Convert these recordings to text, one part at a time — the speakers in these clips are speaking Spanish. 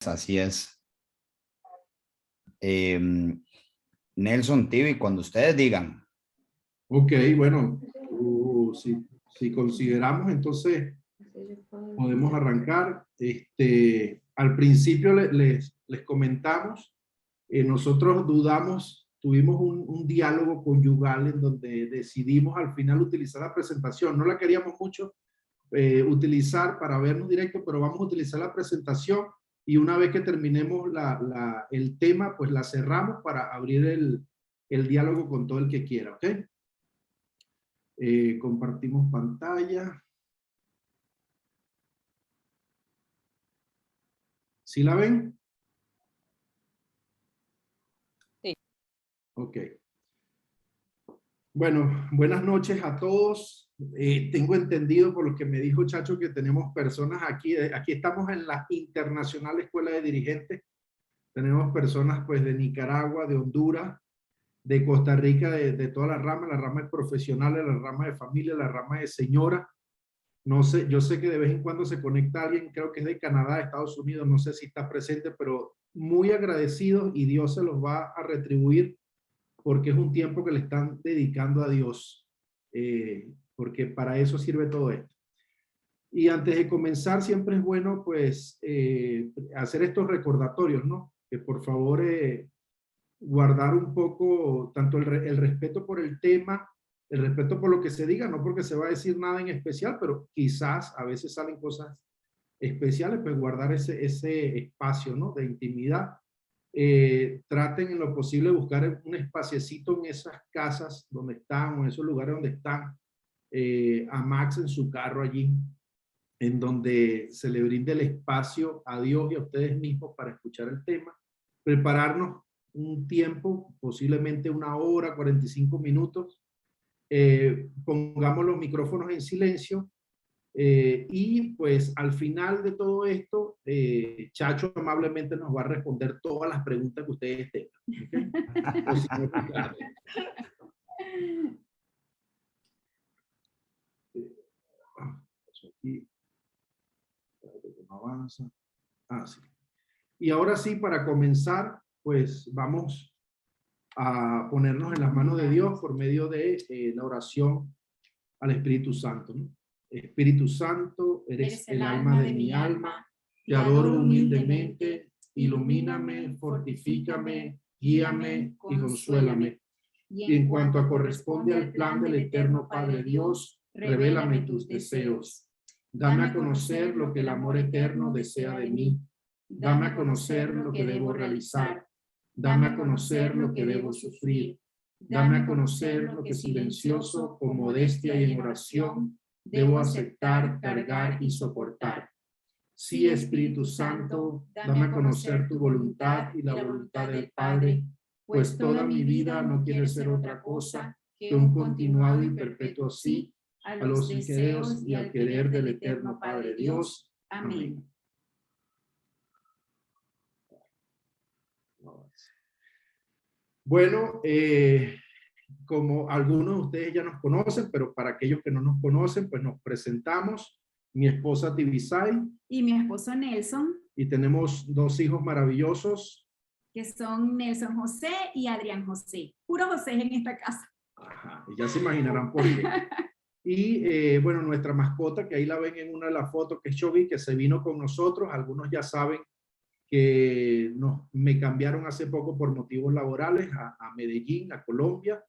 Así es. Nelson, TV, cuando ustedes digan. Ok, bueno, si consideramos, entonces podemos arrancar. Al principio les comentamos, nosotros dudamos, tuvimos un diálogo conyugal en donde decidimos al final utilizar la presentación. No la queríamos mucho utilizar para vernos directo, pero vamos a utilizar la presentación y una vez que terminemos el tema, pues la cerramos para abrir el diálogo con todo el que quiera, ¿ok? Compartimos pantalla. ¿Sí la ven? Sí. Ok. Bueno, buenas noches a todos. Tengo entendido por lo que me dijo Chacho que tenemos personas aquí. Aquí estamos en la Internacional Escuela de Dirigentes. Tenemos personas pues de Nicaragua, de Honduras, de Costa Rica, de toda la rama de profesionales, la rama de familia, la rama de señora. No sé, yo sé que de vez en cuando se conecta alguien, creo que es de Canadá, de Estados Unidos, no sé si está presente, pero muy agradecidos y Dios se los va a retribuir porque es un tiempo que le están dedicando a Dios, porque para eso sirve todo esto. Y antes de comenzar, siempre es bueno, pues, hacer estos recordatorios, ¿no? Que por favor guardar un poco tanto el respeto por el tema, el respeto por lo que se diga, no porque se va a decir nada en especial, pero quizás a veces salen cosas especiales, pues guardar ese espacio, ¿no? De intimidad. Traten en lo posible de buscar un espaciecito en esas casas donde están o en esos lugares donde están, a Max en su carro allí, en donde se le brinde el espacio a Dios y a ustedes mismos para escuchar el tema, prepararnos un tiempo, posiblemente 1 hora, 45 minutos, pongamos los micrófonos en silencio, y pues al final de todo esto, Chacho amablemente nos va a responder todas las preguntas que ustedes tengan. ¿Okay? O si no, Ricardo. Aquí, no avanza. Sí. Y ahora sí, para comenzar, pues vamos a ponernos en las manos de Dios por medio de la oración al Espíritu Santo, ¿no? Espíritu Santo, eres el alma de mi alma, te adoro humildemente, ilumíname, fortifícame, guíame y consuélame. Y en cuanto a corresponde al plan del eterno Padre Dios, revélame tus deseos. Dame a conocer lo que el amor eterno desea de mí. Dame a conocer lo que debo realizar. Dame a conocer lo que debo sufrir. Dame a conocer lo que silencioso, con modestia y en oración, debo aceptar, cargar y soportar. Sí, Espíritu Santo, dame a conocer tu voluntad y la voluntad del Padre, pues toda mi vida no quiere ser otra cosa que un continuado y perpetuo sí a los deseos y al querer del eterno Padre Dios. Amén. Bueno, como algunos de ustedes ya nos conocen, pero para aquellos que no nos conocen, pues nos presentamos. Mi esposa Tibisay. Y mi esposo Nelson. Y tenemos 2 hijos maravillosos. Que son Nelson José y Adrián José. Puro José en esta casa. Ajá, ya se imaginarán por qué. Y bueno, nuestra mascota, que ahí la ven en una de las fotos, que es Chovy, que se vino con nosotros. Algunos ya saben que me cambiaron hace poco por motivos laborales a Medellín, a Colombia,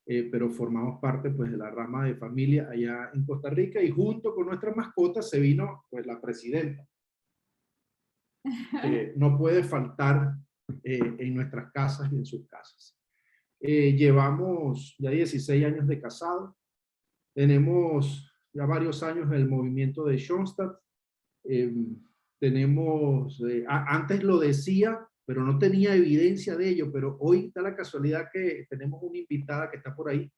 pero formamos parte pues de la rama de familia allá en Costa Rica y junto con nuestra mascota se vino pues la presidenta. No puede faltar en nuestras casas y en sus casas. Llevamos ya 16 años de casado, tenemos ya varios años en el movimiento de Schoenstatt. Tenemos, antes lo decía, pero no tenía evidencia de ello, pero hoy da la casualidad que tenemos una invitada que está por ahí,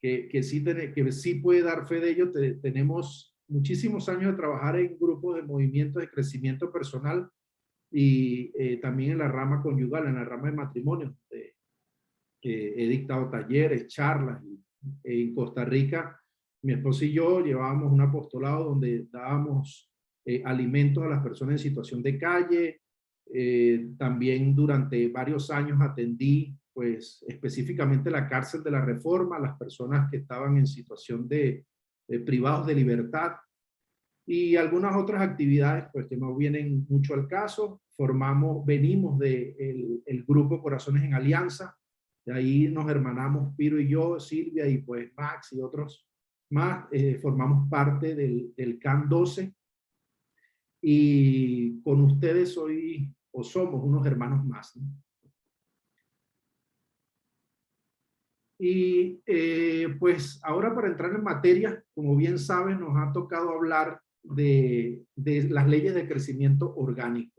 que sí puede dar fe de ello. Tenemos muchísimos años de trabajar en grupos de movimientos de crecimiento personal y también en la rama conyugal, en la rama de matrimonio. He dictado talleres, charlas. En Costa Rica, mi esposo y yo llevábamos un apostolado donde dábamos alimentos a las personas en situación de calle, También durante varios años atendí, pues, específicamente la cárcel de la Reforma, las personas que estaban en situación de privados de libertad y algunas otras actividades, pues, que no vienen mucho al caso. Venimos del grupo Corazones en Alianza, de ahí nos hermanamos Piro y yo, Silvia y pues Max y otros más, formamos parte del CAN 12 y con ustedes soy o somos unos hermanos más, ¿no? Y pues ahora para entrar en materia, como bien saben, nos ha tocado hablar de las leyes de crecimiento orgánico.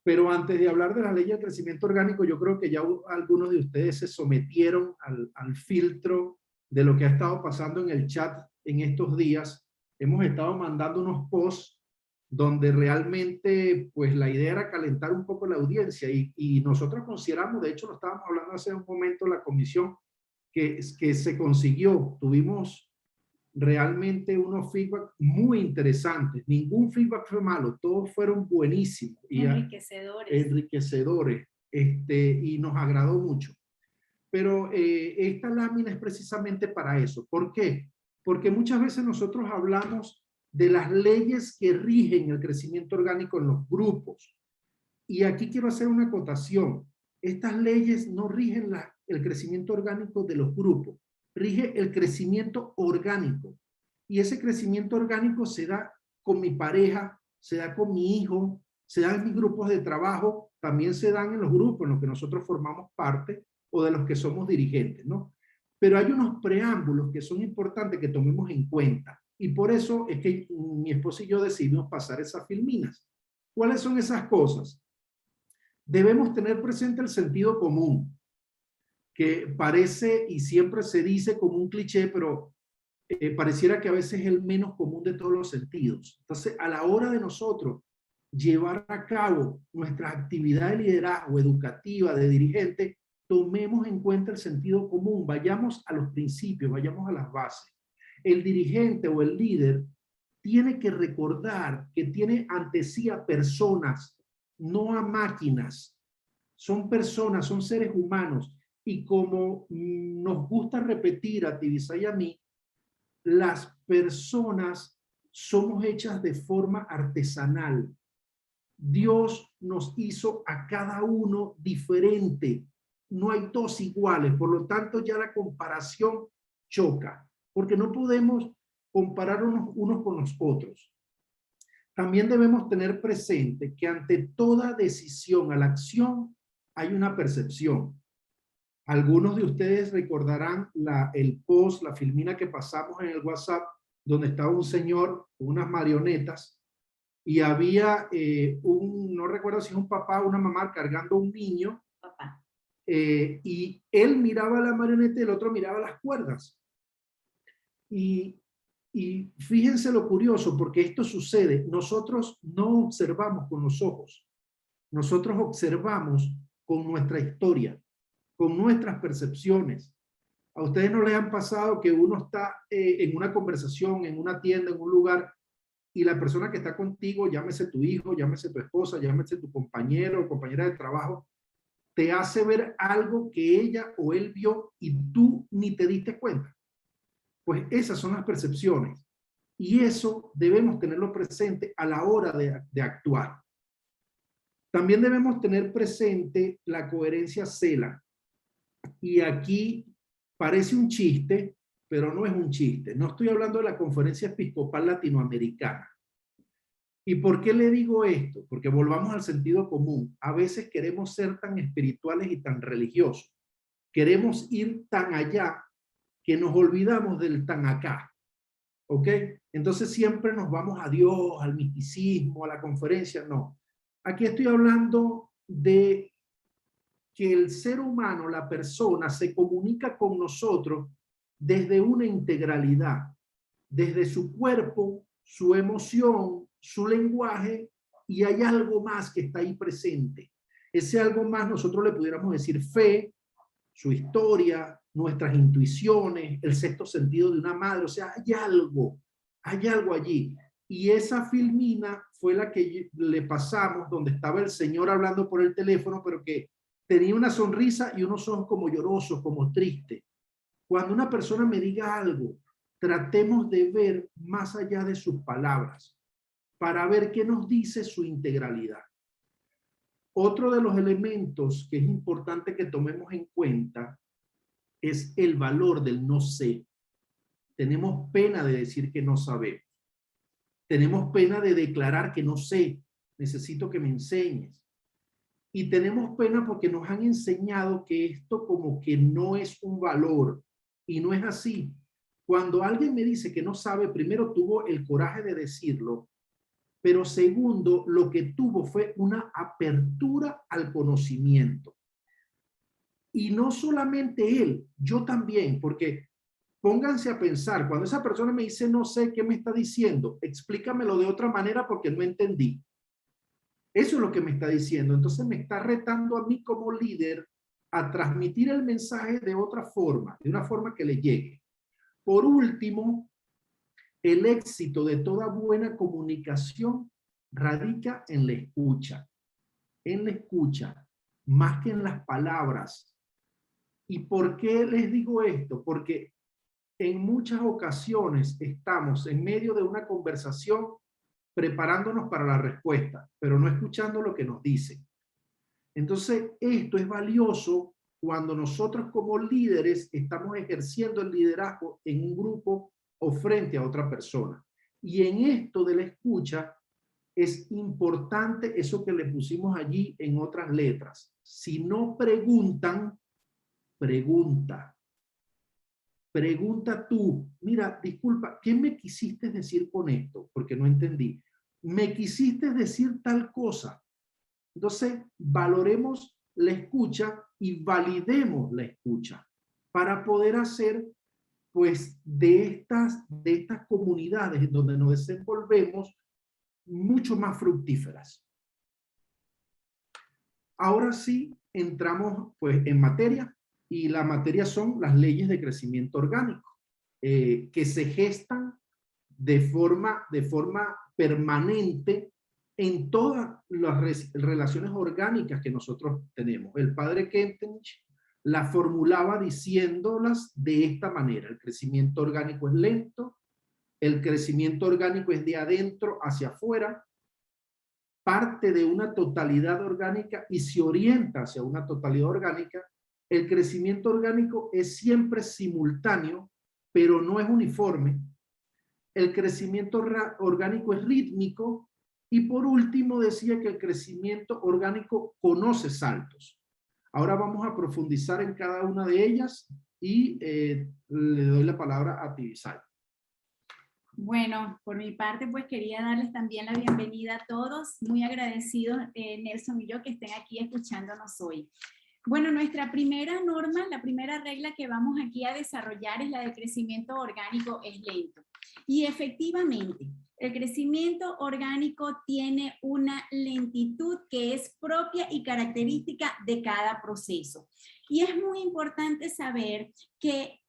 Pero antes de hablar de las leyes de crecimiento orgánico, yo creo que ya algunos de ustedes se sometieron al filtro de lo que ha estado pasando en el chat en estos días. Hemos estado mandando unos posts donde realmente pues la idea era calentar un poco la audiencia y nosotros consideramos, de hecho lo estábamos hablando hace un momento en la comisión, que se consiguió, tuvimos realmente unos feedback muy interesantes, ningún feedback fue malo, todos fueron buenísimos y enriquecedores, y nos agradó mucho. Pero esta lámina es precisamente para eso. ¿Por qué? Porque muchas veces nosotros hablamos de las leyes que rigen el crecimiento orgánico en los grupos. Y aquí quiero hacer una acotación. Estas leyes no rigen el crecimiento orgánico de los grupos, rige el crecimiento orgánico. Y ese crecimiento orgánico se da con mi pareja, se da con mi hijo, se da en mis grupos de trabajo, también se dan en los grupos en los que nosotros formamos parte o de los que somos dirigentes, ¿no? Pero hay unos preámbulos que son importantes que tomemos en cuenta. Y por eso es que mi esposa y yo decidimos pasar esas filminas. ¿Cuáles son esas cosas? Debemos tener presente el sentido común, que parece y siempre se dice como un cliché, pero pareciera que a veces es el menos común de todos los sentidos. Entonces, a la hora de nosotros llevar a cabo nuestra actividad de liderazgo educativa, de dirigente, tomemos en cuenta el sentido común, vayamos a los principios, vayamos a las bases. El dirigente o el líder tiene que recordar que tiene ante sí a personas, no a máquinas. Son personas, son seres humanos. Y como nos gusta repetir a Tibisay y a mí, las personas somos hechas de forma artesanal. Dios nos hizo a cada uno diferente. No hay dos iguales, por lo tanto ya la comparación choca, porque no podemos comparar unos con los otros. También debemos tener presente que ante toda decisión a la acción hay una percepción. Algunos de ustedes recordarán el post, la filmina que pasamos en el WhatsApp, donde estaba un señor con unas marionetas y había no recuerdo si es un papá o una mamá cargando a un niño. Papá. Y él miraba la marioneta y el otro miraba las cuerdas. Y fíjense lo curioso, porque esto sucede. Nosotros no observamos con los ojos. Nosotros observamos con nuestra historia, con nuestras percepciones. ¿A ustedes no les han pasado que uno está en una conversación, en una tienda, en un lugar, y la persona que está contigo, llámese tu hijo, llámese tu esposa, llámese tu compañero o compañera de trabajo, te hace ver algo que ella o él vio y tú ni te diste cuenta? Pues esas son las percepciones. Y eso debemos tenerlo presente a la hora de actuar. También debemos tener presente la coherencia CELA. Y aquí parece un chiste, pero no es un chiste. No estoy hablando de la Conferencia Episcopal Latinoamericana. ¿Y por qué le digo esto? Porque volvamos al sentido común. A veces queremos ser tan espirituales y tan religiosos. Queremos ir tan allá que nos olvidamos del tan acá. ¿Ok? Entonces siempre nos vamos a Dios, al misticismo, a la conferencia. No. Aquí estoy hablando de que el ser humano, la persona, se comunica con nosotros desde una integralidad, desde su cuerpo, su emoción, su lenguaje, y hay algo más que está ahí presente. Ese algo más nosotros le pudiéramos decir fe, su historia, nuestras intuiciones, el sexto sentido de una madre. O sea, hay algo allí. y esa filmina fue la que le pasamos, donde estaba el señor hablando por el teléfono, pero que tenía una sonrisa y unos ojos como llorosos, como tristes. Cuando una persona me diga algo, tratemos de ver más allá de sus palabras, para ver qué nos dice su integralidad. Otro de los elementos que es importante que tomemos en cuenta es el valor del no sé. Tenemos pena de decir que no sabemos. Tenemos pena de declarar que no sé, necesito que me enseñes. Y tenemos pena porque nos han enseñado que esto como que no es un valor. Y no es así. Cuando alguien me dice que no sabe, primero tuvo el coraje de decirlo, pero segundo, lo que tuvo fue una apertura al conocimiento. Y no solamente él, yo también, porque pónganse a pensar, cuando esa persona me dice no sé qué me está diciendo, explícamelo de otra manera porque no entendí. Eso es lo que me está diciendo. Entonces me está retando a mí como líder a transmitir el mensaje de otra forma, de una forma que le llegue. Por último, el éxito de toda buena comunicación radica en la escucha. En la escucha, más que en las palabras. ¿Y por qué les digo esto? Porque en muchas ocasiones estamos en medio de una conversación preparándonos para la respuesta, pero no escuchando lo que nos dicen. Entonces, esto es valioso cuando nosotros como líderes estamos ejerciendo el liderazgo en un grupo o frente a otra persona. Y en esto de la escucha es importante eso que le pusimos allí en otras letras. Si no preguntan, pregunta. Pregunta tú, mira, disculpa, ¿qué me quisiste decir con esto? Porque no entendí. Me quisiste decir tal cosa. Entonces, valoremos la escucha y validemos la escucha para poder hacer, pues, de estas comunidades en donde nos desenvolvemos mucho más fructíferas. Ahora sí, entramos, pues, en materia. Y la materia son las leyes de crecimiento orgánico, que se gestan de forma permanente en todas las relaciones orgánicas que nosotros tenemos. El padre Kentenich la formulaba diciéndolas de esta manera: el crecimiento orgánico es lento, el crecimiento orgánico es de adentro hacia afuera, parte de una totalidad orgánica y se orienta hacia una totalidad orgánica. El crecimiento orgánico es siempre simultáneo, pero no es uniforme. El crecimiento orgánico es rítmico. Y por último decía que el crecimiento orgánico conoce saltos. Ahora vamos a profundizar en cada una de ellas y le doy la palabra a ti, Isai. Bueno, por mi parte, pues quería darles también la bienvenida a todos. Muy agradecidos, Nelson y yo, que estén aquí escuchándonos hoy. Bueno, nuestra primera norma, la primera regla que vamos aquí a desarrollar es la de crecimiento orgánico es lento. Y efectivamente, el crecimiento orgánico tiene una lentitud que es propia y característica de cada proceso. Y es muy importante saber que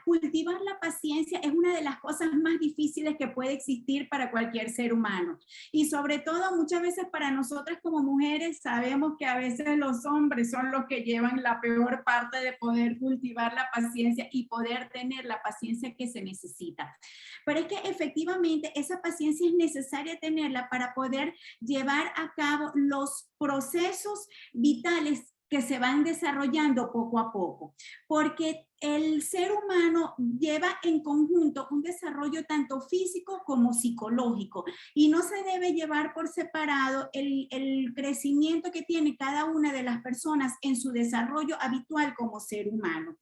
cultivar la paciencia es una de las cosas más difíciles que puede existir para cualquier ser humano. Y sobre todo muchas veces para nosotras como mujeres sabemos que a veces los hombres son los que llevan la peor parte de poder cultivar la paciencia y poder tener la paciencia que se necesita. Pero es que efectivamente esa paciencia es necesaria tenerla para poder llevar a cabo los procesos vitales que se van desarrollando poco a poco, porque el ser humano lleva en conjunto un desarrollo tanto físico como psicológico y no se debe llevar por separado el crecimiento que tiene cada una de las personas en su desarrollo habitual como ser humano.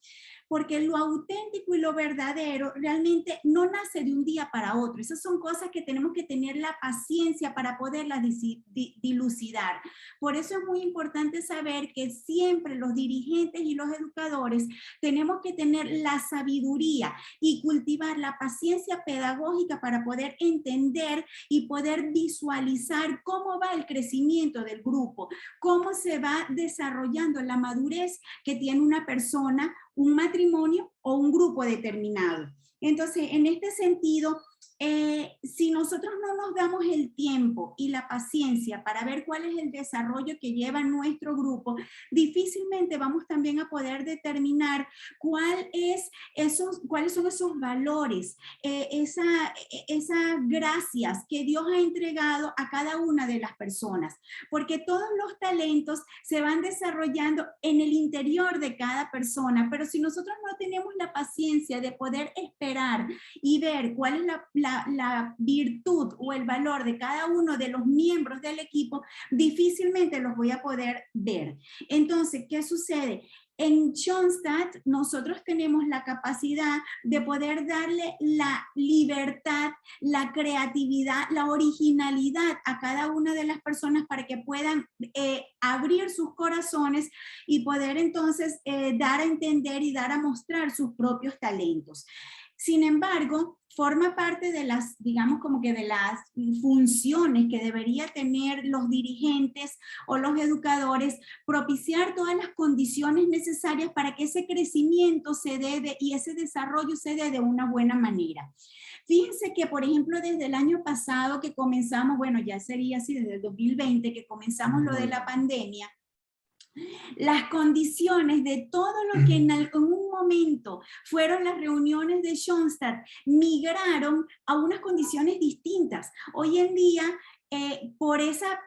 Porque lo auténtico y lo verdadero realmente no nace de un día para otro. Esas son cosas que tenemos que tener la paciencia para poderlas dilucidar. Por eso es muy importante saber que siempre los dirigentes y los educadores tenemos que tener la sabiduría y cultivar la paciencia pedagógica para poder entender y poder visualizar cómo va el crecimiento del grupo, cómo se va desarrollando la madurez que tiene una persona, un matrimonio o un grupo determinado. Entonces, en este sentido, si nosotros no nos damos el tiempo y la paciencia para ver cuál es el desarrollo que lleva nuestro grupo, difícilmente vamos también a poder determinar cuáles son esos valores, esas gracias que Dios ha entregado a cada una de las personas, porque todos los talentos se van desarrollando en el interior de cada persona, pero si nosotros no tenemos la paciencia de poder esperar y ver cuál es la virtud o el valor de cada uno de los miembros del equipo, difícilmente los voy a poder ver. Entonces, ¿qué sucede? En Schoenstatt nosotros tenemos la capacidad de poder darle la libertad, la creatividad, la originalidad a cada una de las personas para que puedan abrir sus corazones y poder entonces dar a entender y dar a mostrar sus propios talentos. Sin embargo, forma parte de las, digamos, como que de las funciones que debería tener los dirigentes o los educadores, propiciar todas las condiciones necesarias para que ese crecimiento se dé y ese desarrollo se dé de una buena manera. Fíjense que, por ejemplo, desde el año pasado que comenzamos, bueno, ya sería así, desde el 2020 que comenzamos lo de la pandemia, las condiciones de todo lo que en un momento fueron las reuniones de Schoenstatt migraron a unas condiciones distintas. Hoy en día,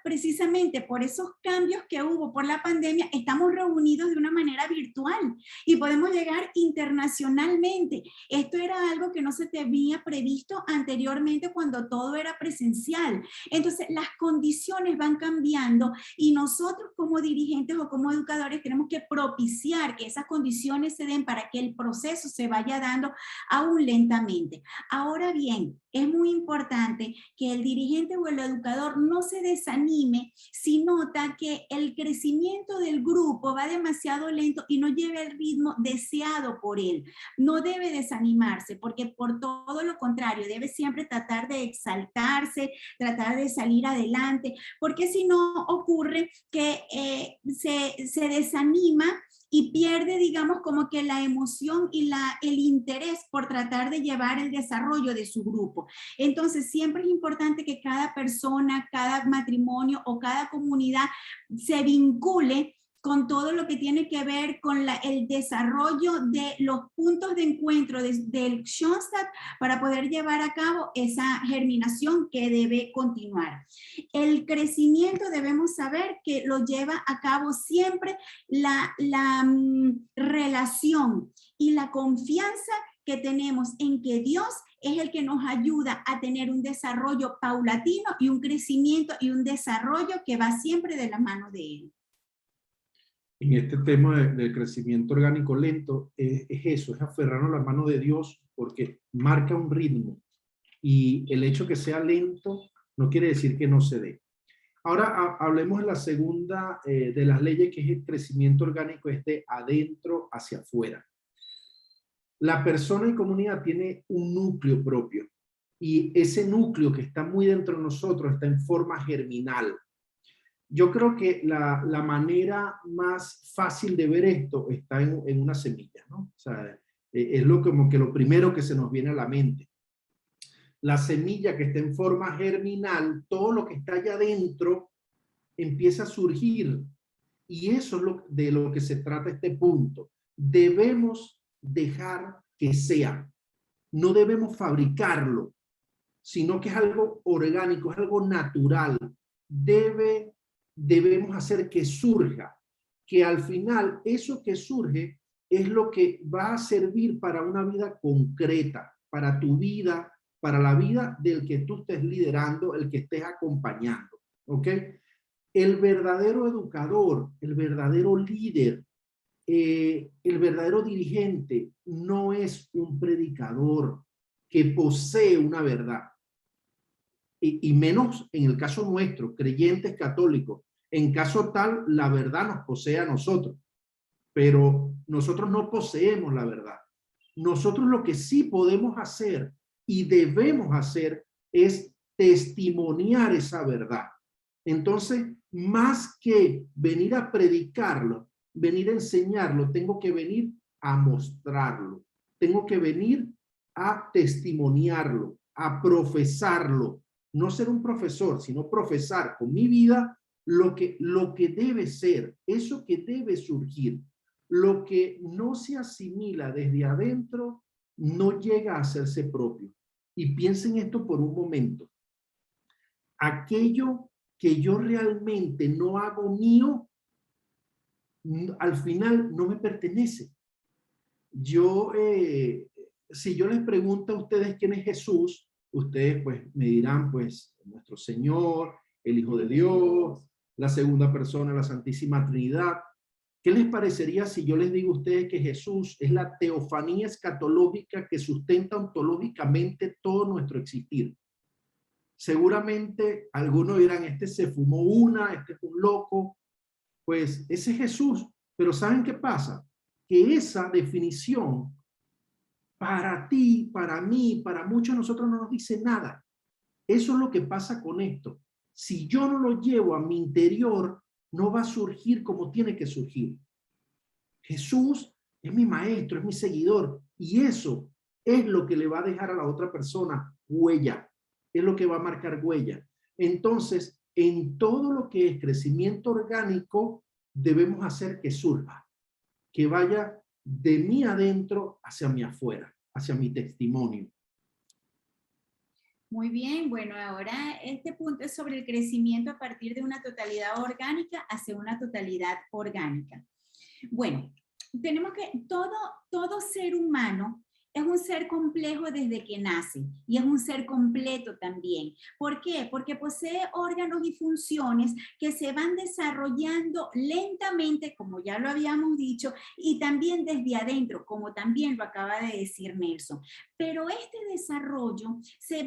precisamente por esos cambios que hubo por la pandemia, estamos reunidos de una manera virtual y podemos llegar internacionalmente. Esto era algo que no se tenía previsto anteriormente cuando todo era presencial. Entonces, las condiciones van cambiando y nosotros como dirigentes o como educadores tenemos que propiciar que esas condiciones se den para que el proceso se vaya dando aún lentamente. Ahora bien, es muy importante que el dirigente o el educador no se desanime si nota que el crecimiento del grupo va demasiado lento y no lleva el ritmo deseado por él. No debe desanimarse, porque por todo lo contrario, debe siempre tratar de exaltarse, tratar de salir adelante, porque si no ocurre que se desanima y pierde, digamos, como que la emoción y el interés por tratar de llevar el desarrollo de su grupo. Entonces, siempre es importante que cada persona, cada matrimonio o cada comunidad se vincule con todo lo que tiene que ver con el desarrollo de los puntos de encuentro del Schoenstatt para poder llevar a cabo esa germinación que debe continuar. El crecimiento debemos saber que lo lleva a cabo siempre la relación y la confianza que tenemos en que Dios es el que nos ayuda a tener un desarrollo paulatino y un crecimiento y un desarrollo que va siempre de la mano de Él. En este tema del crecimiento orgánico lento, es eso, es aferrarnos a la mano de Dios porque marca un ritmo y el hecho que sea lento no quiere decir que no se dé. Ahora hablemos de la segunda de las leyes, que es el crecimiento orgánico, es de adentro hacia afuera. La persona y comunidad tiene un núcleo propio y ese núcleo que está muy dentro de nosotros está en forma germinal. Yo creo que la manera más fácil de ver esto está en una semilla, ¿no? O sea, es como que lo primero que se nos viene a la mente. La semilla que está en forma germinal, todo lo que está allá adentro empieza a surgir. Y eso es de lo que se trata este punto. Debemos dejar que sea. No debemos fabricarlo, sino que es algo orgánico, es algo natural. Debemos hacer que surja, que al final eso que surge es lo que va a servir para una vida concreta, para tu vida, para la vida del que tú estés liderando, el que estés acompañando, ¿ok? El verdadero educador, el verdadero líder, el verdadero dirigente no es un predicador que posee una verdad. Y menos en el caso nuestro, creyentes católicos. En caso tal, la verdad nos posee a nosotros, pero nosotros no poseemos la verdad. Nosotros lo que sí podemos hacer y debemos hacer es testimoniar esa verdad. Entonces, más que venir a predicarlo, venir a enseñarlo, tengo que venir a mostrarlo. Tengo que venir a testimoniarlo, a profesarlo. No ser un profesor, sino profesar con mi vida lo que debe ser, eso que debe surgir. Lo que no se asimila desde adentro no llega a hacerse propio. Y piensen esto por un momento. Aquello que yo realmente no hago mío, al final no me pertenece. Si yo les pregunto a ustedes quién es Jesús, ustedes pues me dirán pues nuestro Señor, el Hijo de Dios, la segunda persona, la Santísima Trinidad. ¿Qué les parecería si yo les digo a ustedes que Jesús es la teofanía escatológica que sustenta ontológicamente todo nuestro existir? Seguramente algunos dirán, este se fumó una, este es un loco. Pues ese es Jesús. Pero ¿saben qué pasa? Que esa definición para ti, para mí, para muchos de nosotros no nos dice nada. Eso es lo que pasa con esto. Si yo no lo llevo a mi interior, no va a surgir como tiene que surgir. Jesús es mi maestro, es mi seguidor, y eso es lo que le va a dejar a la otra persona huella, es lo que va a marcar huella. Entonces, en todo lo que es crecimiento orgánico, debemos hacer que surja, que vaya de mí adentro hacia mi afuera, hacia mi testimonio. Muy bien, bueno, ahora este punto es sobre el crecimiento a partir de una totalidad orgánica hacia una totalidad orgánica. Bueno, tenemos que todo ser humano es un ser complejo desde que nace y es un ser completo también. ¿Por qué? Porque posee órganos y funciones que se van desarrollando lentamente, como ya lo habíamos dicho, y también desde adentro, como también lo acaba de decir Nelson. Pero este desarrollo se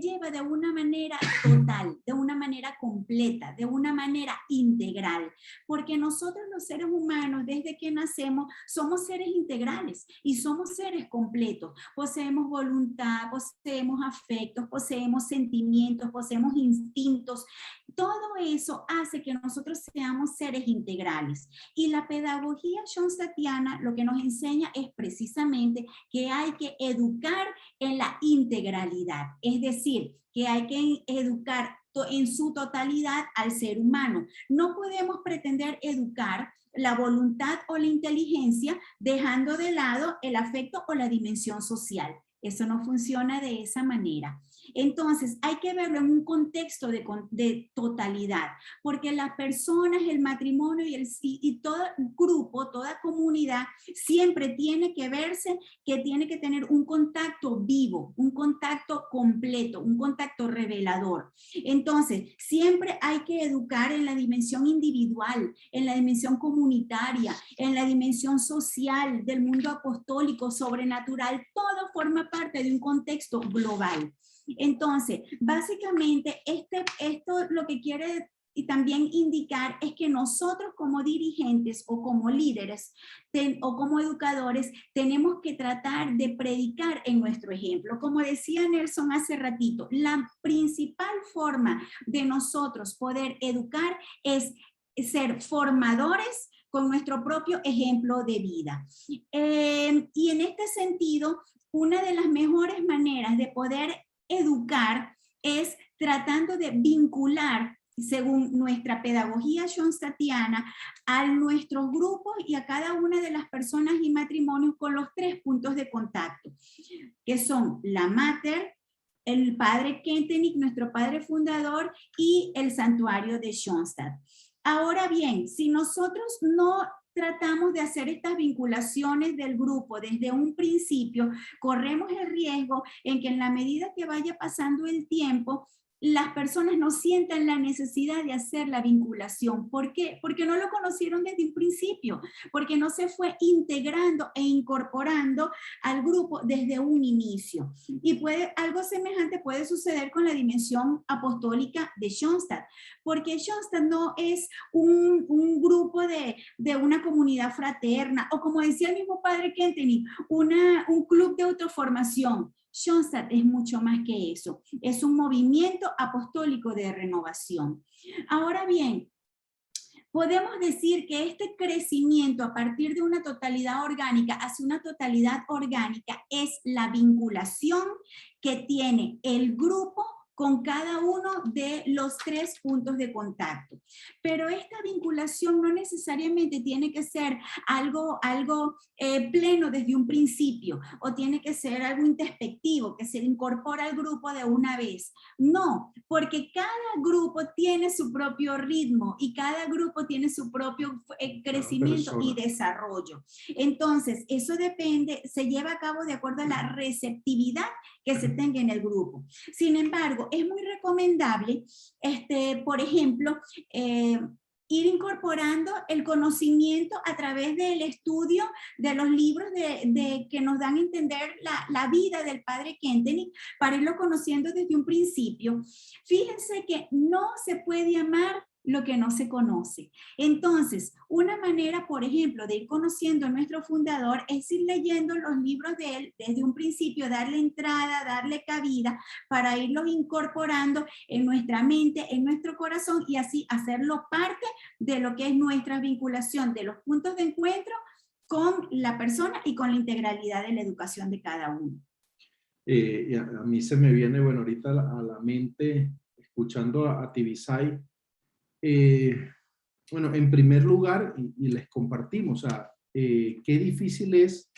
lleva de una manera total, de una manera completa, de una manera integral, porque nosotros los seres humanos, desde que nacemos, somos seres integrales y somos seres completos. Poseemos voluntad, poseemos afectos, poseemos sentimientos, poseemos instintos. Todo eso hace que nosotros seamos seres integrales. Y la pedagogía schoenstattiana lo que nos enseña es precisamente que hay que educar en la integralidad, es decir, que hay que educar en su totalidad al ser humano. No podemos pretender educar la voluntad o la inteligencia dejando de lado el afecto o la dimensión social. Eso no funciona de esa manera. Entonces, hay que verlo en un contexto de totalidad, porque las personas, el matrimonio y todo grupo, toda comunidad, siempre tiene que verse que tiene que tener un contacto vivo, un contacto completo, un contacto revelador. Entonces, siempre hay que educar en la dimensión individual, en la dimensión comunitaria, en la dimensión social, del mundo apostólico, sobrenatural, todo forma parte de un contexto global. Entonces, básicamente, esto lo que quiere y también indicar es que nosotros como dirigentes o como líderes o como educadores tenemos que tratar de predicar en nuestro ejemplo. Como decía Nelson hace ratito, la principal forma de nosotros poder educar es ser formadores con nuestro propio ejemplo de vida. Y en este sentido, una de las mejores maneras de poder educar es tratando de vincular, según nuestra pedagogía schoenstattiana, a nuestros grupos y a cada una de las personas y matrimonios con los 3 puntos de contacto, que son la mater, el padre Kentenich, nuestro padre fundador, y el santuario de Schoenstatt. Ahora bien, si nosotros no tratamos de hacer estas vinculaciones del grupo desde un principio, corremos el riesgo en que en la medida que vaya pasando el tiempo, las personas no sientan la necesidad de hacer la vinculación. ¿Por qué? Porque no lo conocieron desde un principio, porque no se fue integrando e incorporando al grupo desde un inicio. Y algo semejante puede suceder con la dimensión apostólica de Schoenstatt, porque Schoenstatt no es un grupo de una comunidad fraterna, o como decía el mismo padre Kentenich, un club de autoformación. Schoenstatt es mucho más que eso, es un movimiento apostólico de renovación. Ahora bien, Podemos decir que este crecimiento a partir de una totalidad orgánica hacia una totalidad orgánica es la vinculación que tiene el grupo con cada uno de los 3 puntos de contacto. Pero esta vinculación no necesariamente tiene que ser algo pleno desde un principio, o tiene que ser algo introspectivo, que se incorpora al grupo de una vez. No, porque cada grupo tiene su propio ritmo y cada grupo tiene su propio crecimiento y desarrollo. Entonces, eso depende, se lleva a cabo de acuerdo a la receptividad que se tenga en el grupo. Sin embargo, es muy recomendable, por ejemplo, ir incorporando el conocimiento a través del estudio de los libros que nos dan a entender la vida del padre Kentenich, para irlo conociendo desde un principio. Fíjense que no se puede amar lo que no se conoce. Entonces, una manera, por ejemplo, de ir conociendo a nuestro fundador es ir leyendo los libros de él desde un principio, darle entrada, darle cabida, para irlos incorporando en nuestra mente, en nuestro corazón, y así hacerlo parte de lo que es nuestra vinculación, de los puntos de encuentro con la persona y con la integralidad de la educación de cada uno. Y a mí se me viene, bueno, ahorita a la mente, escuchando a Tibisay, bueno, en primer lugar, y les compartimos, o sea, qué difícil es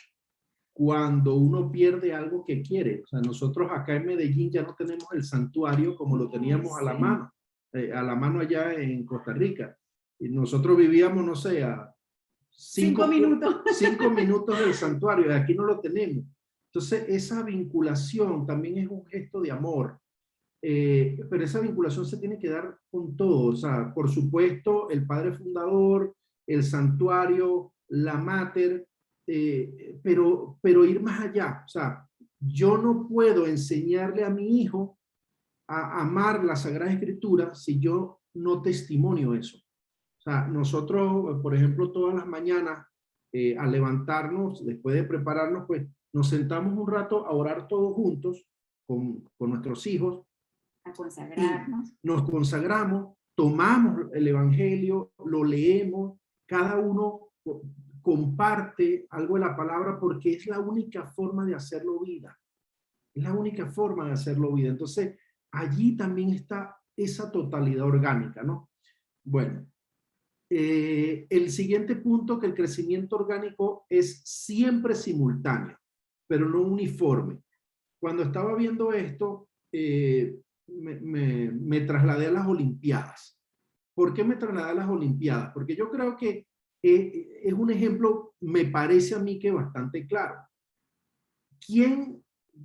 cuando uno pierde algo que quiere. O sea, nosotros acá en Medellín ya no tenemos el santuario como lo teníamos a la mano allá en Costa Rica. Y nosotros vivíamos, no sé, a 5 minutos. 5 minutos del santuario, y aquí no lo tenemos. Entonces, esa vinculación también es un gesto de amor. Pero esa vinculación se tiene que dar con todo, o sea, por supuesto, el padre fundador, el santuario, la mater, pero ir más allá. O sea, yo no puedo enseñarle a mi hijo a amar la Sagrada Escritura si yo no testimonio eso. O sea, nosotros, por ejemplo, todas las mañanas, al levantarnos, después de prepararnos, pues nos sentamos un rato a orar todos juntos con nuestros hijos. A consagrarnos. Nos consagramos, tomamos el Evangelio, lo leemos, cada uno comparte algo de la palabra, porque es la única forma de hacerlo vida. Es la única forma de hacerlo vida. Entonces, allí también está esa totalidad orgánica, ¿no? Bueno, el siguiente punto, que el crecimiento orgánico es siempre simultáneo, pero no uniforme. Cuando estaba viendo esto, me trasladé a las Olimpiadas. ¿Por qué me trasladé a las Olimpiadas? Porque yo creo que es un ejemplo, me parece a mí, que bastante claro. ¿Quién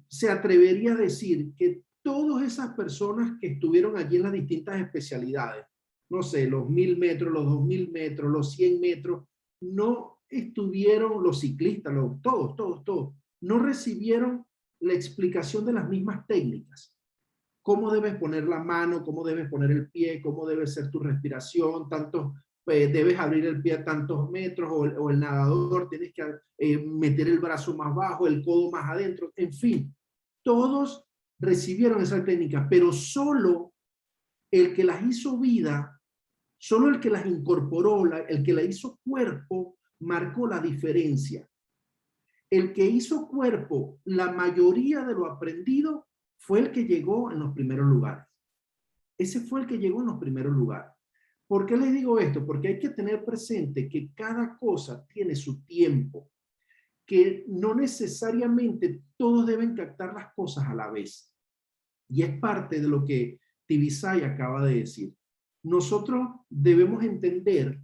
se atrevería a decir que todas esas personas que estuvieron allí en las distintas especialidades, no sé, los 1000 metros, los 2000 metros, los 100 metros, no estuvieron, los ciclistas, todos, no recibieron la explicación de las mismas técnicas? Cómo debes poner la mano, cómo debes poner el pie, cómo debe ser tu respiración, debes abrir el pie a tantos metros, o el nadador tienes que meter el brazo más bajo, el codo más adentro, en fin, todos recibieron esa técnica, pero solo el que las hizo vida, solo el que las incorporó, el que la hizo cuerpo, marcó la diferencia. El que hizo cuerpo la mayoría de lo aprendido fue el que llegó en los primeros lugares. Ese fue el que llegó en los primeros lugares. ¿Por qué les digo esto? Porque hay que tener presente que cada cosa tiene su tiempo, que no necesariamente todos deben captar las cosas a la vez. Y es parte de lo que Tibisay acaba de decir. Nosotros debemos entender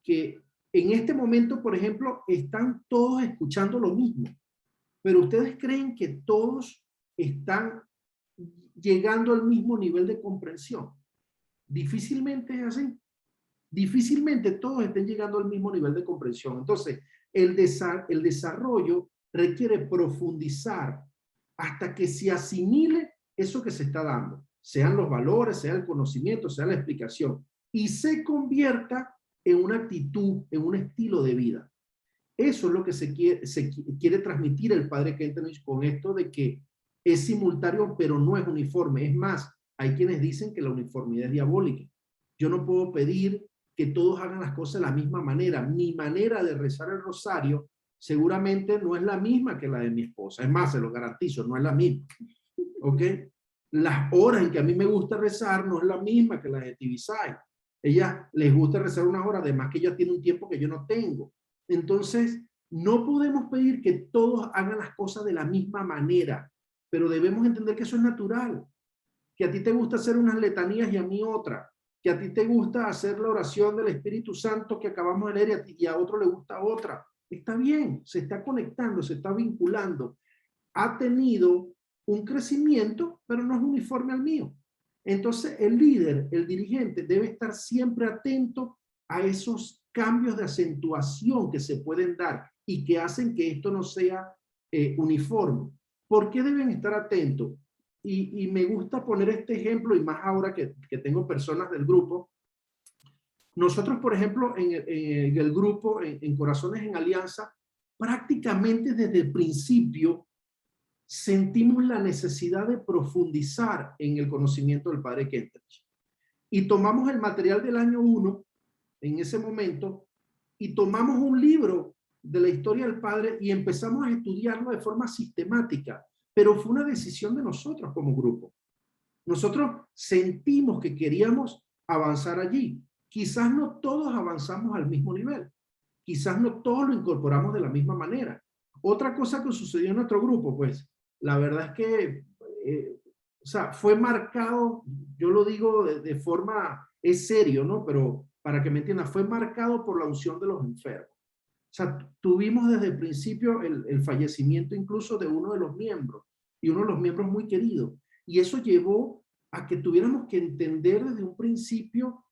que en este momento, por ejemplo, están todos escuchando lo mismo, pero ustedes creen que todos están llegando al mismo nivel de comprensión. Difícilmente es así. Difícilmente todos estén llegando al mismo nivel de comprensión. Entonces, el desarrollo requiere profundizar hasta que se asimile eso que se está dando, sean los valores, sea el conocimiento, sea la explicación, y se convierta en una actitud, en un estilo de vida. Eso es lo que se quiere transmitir el padre Kentenich con esto de que es simultáneo, pero no es uniforme. Es más, hay quienes dicen que la uniformidad es diabólica. Yo no puedo pedir que todos hagan las cosas de la misma manera. Mi manera de rezar el rosario seguramente no es la misma que la de mi esposa. Es más, se lo garantizo, no es la misma. ¿Ok? Las horas en que a mí me gusta rezar no es la misma que la de Tibisay. Ella les gusta rezar unas horas, además que ella tiene un tiempo que yo no tengo. Entonces, no podemos pedir que todos hagan las cosas de la misma manera, pero debemos entender que eso es natural. Que a ti te gusta hacer unas letanías y a mí otra. Que a ti te gusta hacer la oración del Espíritu Santo que acabamos de leer y a otro le gusta otra. Está bien, se está conectando, se está vinculando. Ha tenido un crecimiento, pero no es uniforme al mío. Entonces, el líder, el dirigente, debe estar siempre atento a esos cambios de acentuación que se pueden dar y que hacen que esto no sea uniforme. ¿Por qué deben estar atentos? Y me gusta poner este ejemplo, y más ahora que tengo personas del grupo. Nosotros, por ejemplo, en el grupo, en Corazones en Alianza, prácticamente desde el principio sentimos la necesidad de profundizar en el conocimiento del Padre Kentrich. Y tomamos el material del año 1, en ese momento, y tomamos un libro de la historia del Padre y empezamos a estudiarlo de forma sistemática. Pero fue una decisión de nosotros como grupo. Nosotros sentimos que queríamos avanzar allí. Quizás no todos avanzamos al mismo nivel. Quizás no todos lo incorporamos de la misma manera. Otra cosa que sucedió en nuestro grupo, pues, la verdad es que, o sea, fue marcado, yo lo digo de forma, es serio, ¿no? Pero para que me entiendan, fue marcado por la unción de los enfermos. O sea, tuvimos desde el principio el fallecimiento incluso de uno de los miembros, y uno de los miembros muy queridos. Y eso llevó a que tuviéramos que entender desde un principio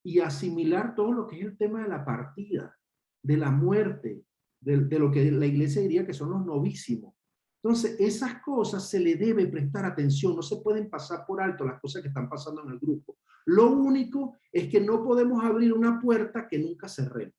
y asimilar todo lo que es el tema de la partida, de la muerte, de lo que la iglesia diría que son los novísimos. Entonces, esas cosas se le debe prestar atención, no se pueden pasar por alto las cosas que están pasando en el grupo. Lo único es que no podemos abrir una puerta que nunca cerremos.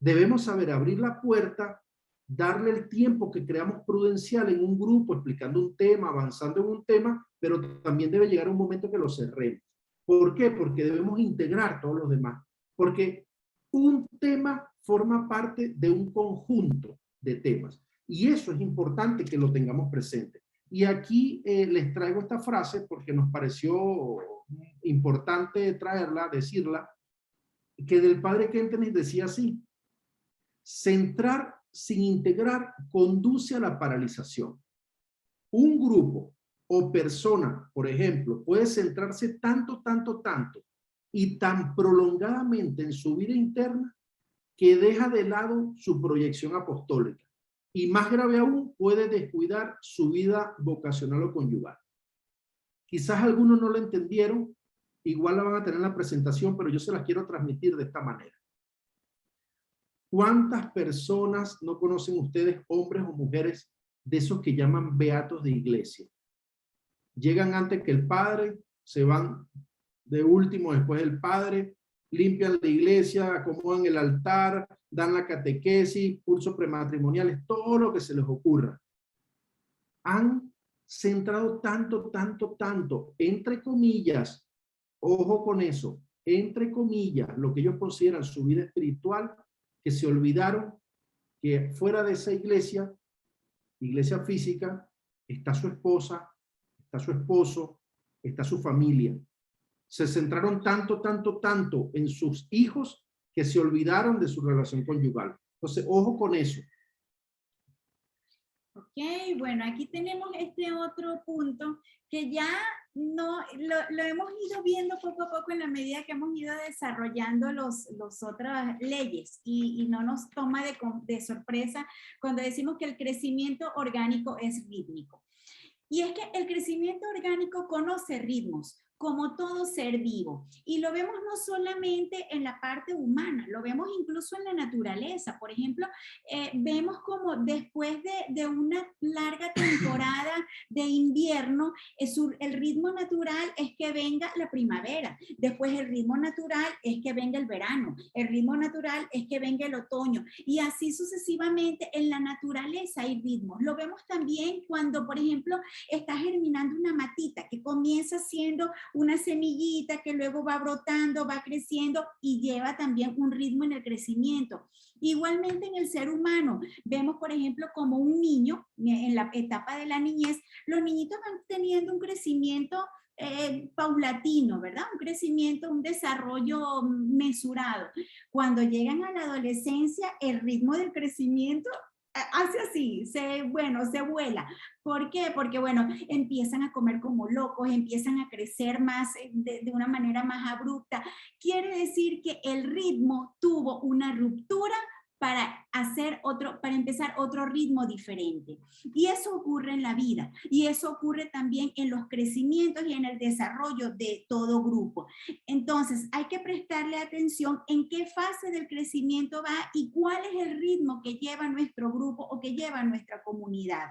Debemos saber abrir la puerta, darle el tiempo que creamos prudencial en un grupo, explicando un tema, avanzando en un tema, pero también debe llegar un momento que lo cerremos. ¿Por qué? Porque debemos integrar todos los demás. Porque un tema forma parte de un conjunto de temas. Y eso es importante que lo tengamos presente. Y aquí les traigo esta frase porque nos pareció importante traerla, decirla, que del padre Kentenich decía así: centrar sin integrar conduce a la paralización. Un grupo o persona, por ejemplo, puede centrarse tanto y tan prolongadamente en su vida interna que deja de lado su proyección apostólica. Y más grave aún, puede descuidar su vida vocacional o conyugal. Quizás algunos no lo entendieron, igual la van a tener en la presentación, pero yo se las quiero transmitir de esta manera. ¿Cuántas personas no conocen ustedes, hombres o mujeres, de esos que llaman beatos de iglesia? Llegan antes que el padre, se van de último después del padre, limpian la iglesia, acomodan el altar, dan la catequesis, cursos prematrimoniales, todo lo que se les ocurra. Han centrado tanto, entre comillas, ojo con eso, entre comillas, lo que ellos consideran su vida espiritual, que se olvidaron que fuera de esa iglesia física, está su esposa, está su esposo, está su familia. Se centraron tanto en sus hijos que se olvidaron de su relación conyugal. Entonces, ojo con eso. Ok, bueno, aquí tenemos este otro punto que ya no lo hemos ido viendo poco a poco en la medida que hemos ido desarrollando los otras leyes y no nos toma de sorpresa cuando decimos que el crecimiento orgánico es rítmico. Y es que el crecimiento orgánico conoce ritmos, como todo ser vivo. Y lo vemos no solamente en la parte humana, lo vemos incluso en la naturaleza. Por ejemplo, vemos como después de una larga temporada de invierno, el ritmo natural es que venga la primavera. Después el ritmo natural es que venga el verano. El ritmo natural es que venga el otoño. Y así sucesivamente en la naturaleza hay ritmos. Lo vemos también cuando, por ejemplo, está germinando una matita que comienza siendo una semillita que luego va brotando, va creciendo y lleva también un ritmo en el crecimiento. Igualmente en el ser humano, vemos por ejemplo como un niño en la etapa de la niñez, los niñitos van teniendo un crecimiento paulatino, ¿verdad? Un crecimiento, un desarrollo mesurado. Cuando llegan a la adolescencia, el ritmo del crecimiento hace así, se vuela. ¿Por qué? Porque, bueno, empiezan a comer como locos, empiezan a crecer más, de una manera más abrupta. Quiere decir que el ritmo tuvo una ruptura para empezar otro ritmo diferente. Y eso ocurre en la vida, y eso ocurre también en los crecimientos y en el desarrollo de todo grupo. Entonces, hay que prestarle atención en qué fase del crecimiento va y cuál es el ritmo que lleva nuestro grupo o que lleva nuestra comunidad.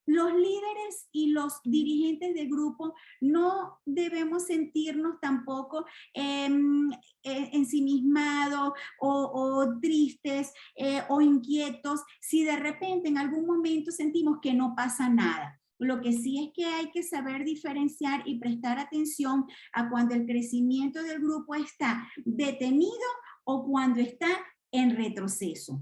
Los líderes y los dirigentes de grupo no debemos sentirnos tampoco ensimismados o tristes o inquietos si de repente en algún momento sentimos que no pasa nada. Lo que sí es que hay que saber diferenciar y prestar atención a cuando el crecimiento del grupo está detenido o cuando está en retroceso.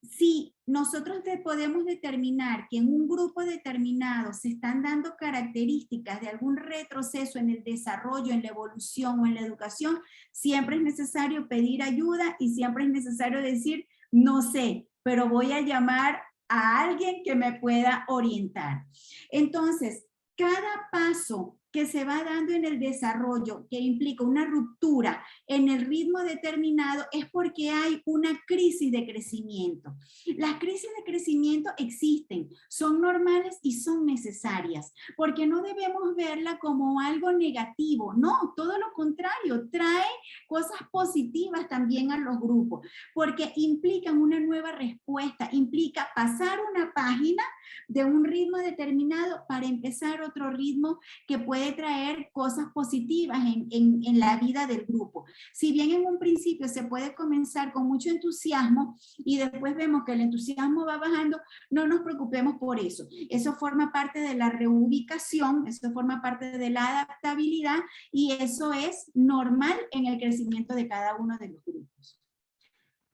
Si nosotros podemos determinar que en un grupo determinado se están dando características de algún retroceso en el desarrollo, en la evolución o en la educación, siempre es necesario pedir ayuda y siempre es necesario decir, no sé, pero voy a llamar a alguien que me pueda orientar. Entonces, cada paso que se va dando en el desarrollo, que implica una ruptura en el ritmo determinado, es porque hay una crisis de crecimiento. Las crisis de crecimiento existen, son normales y son necesarias, porque no debemos verla como algo negativo, no, todo lo contrario, trae cosas positivas también a los grupos, porque implican una nueva respuesta, implica pasar una página de un ritmo determinado para empezar otro ritmo que puede traer cosas positivas en la vida del grupo. Si bien en un principio se puede comenzar con mucho entusiasmo y después vemos que el entusiasmo va bajando, no nos preocupemos por eso. Eso forma parte de la reubicación, eso forma parte de la adaptabilidad y eso es normal en el crecimiento de cada uno de los grupos.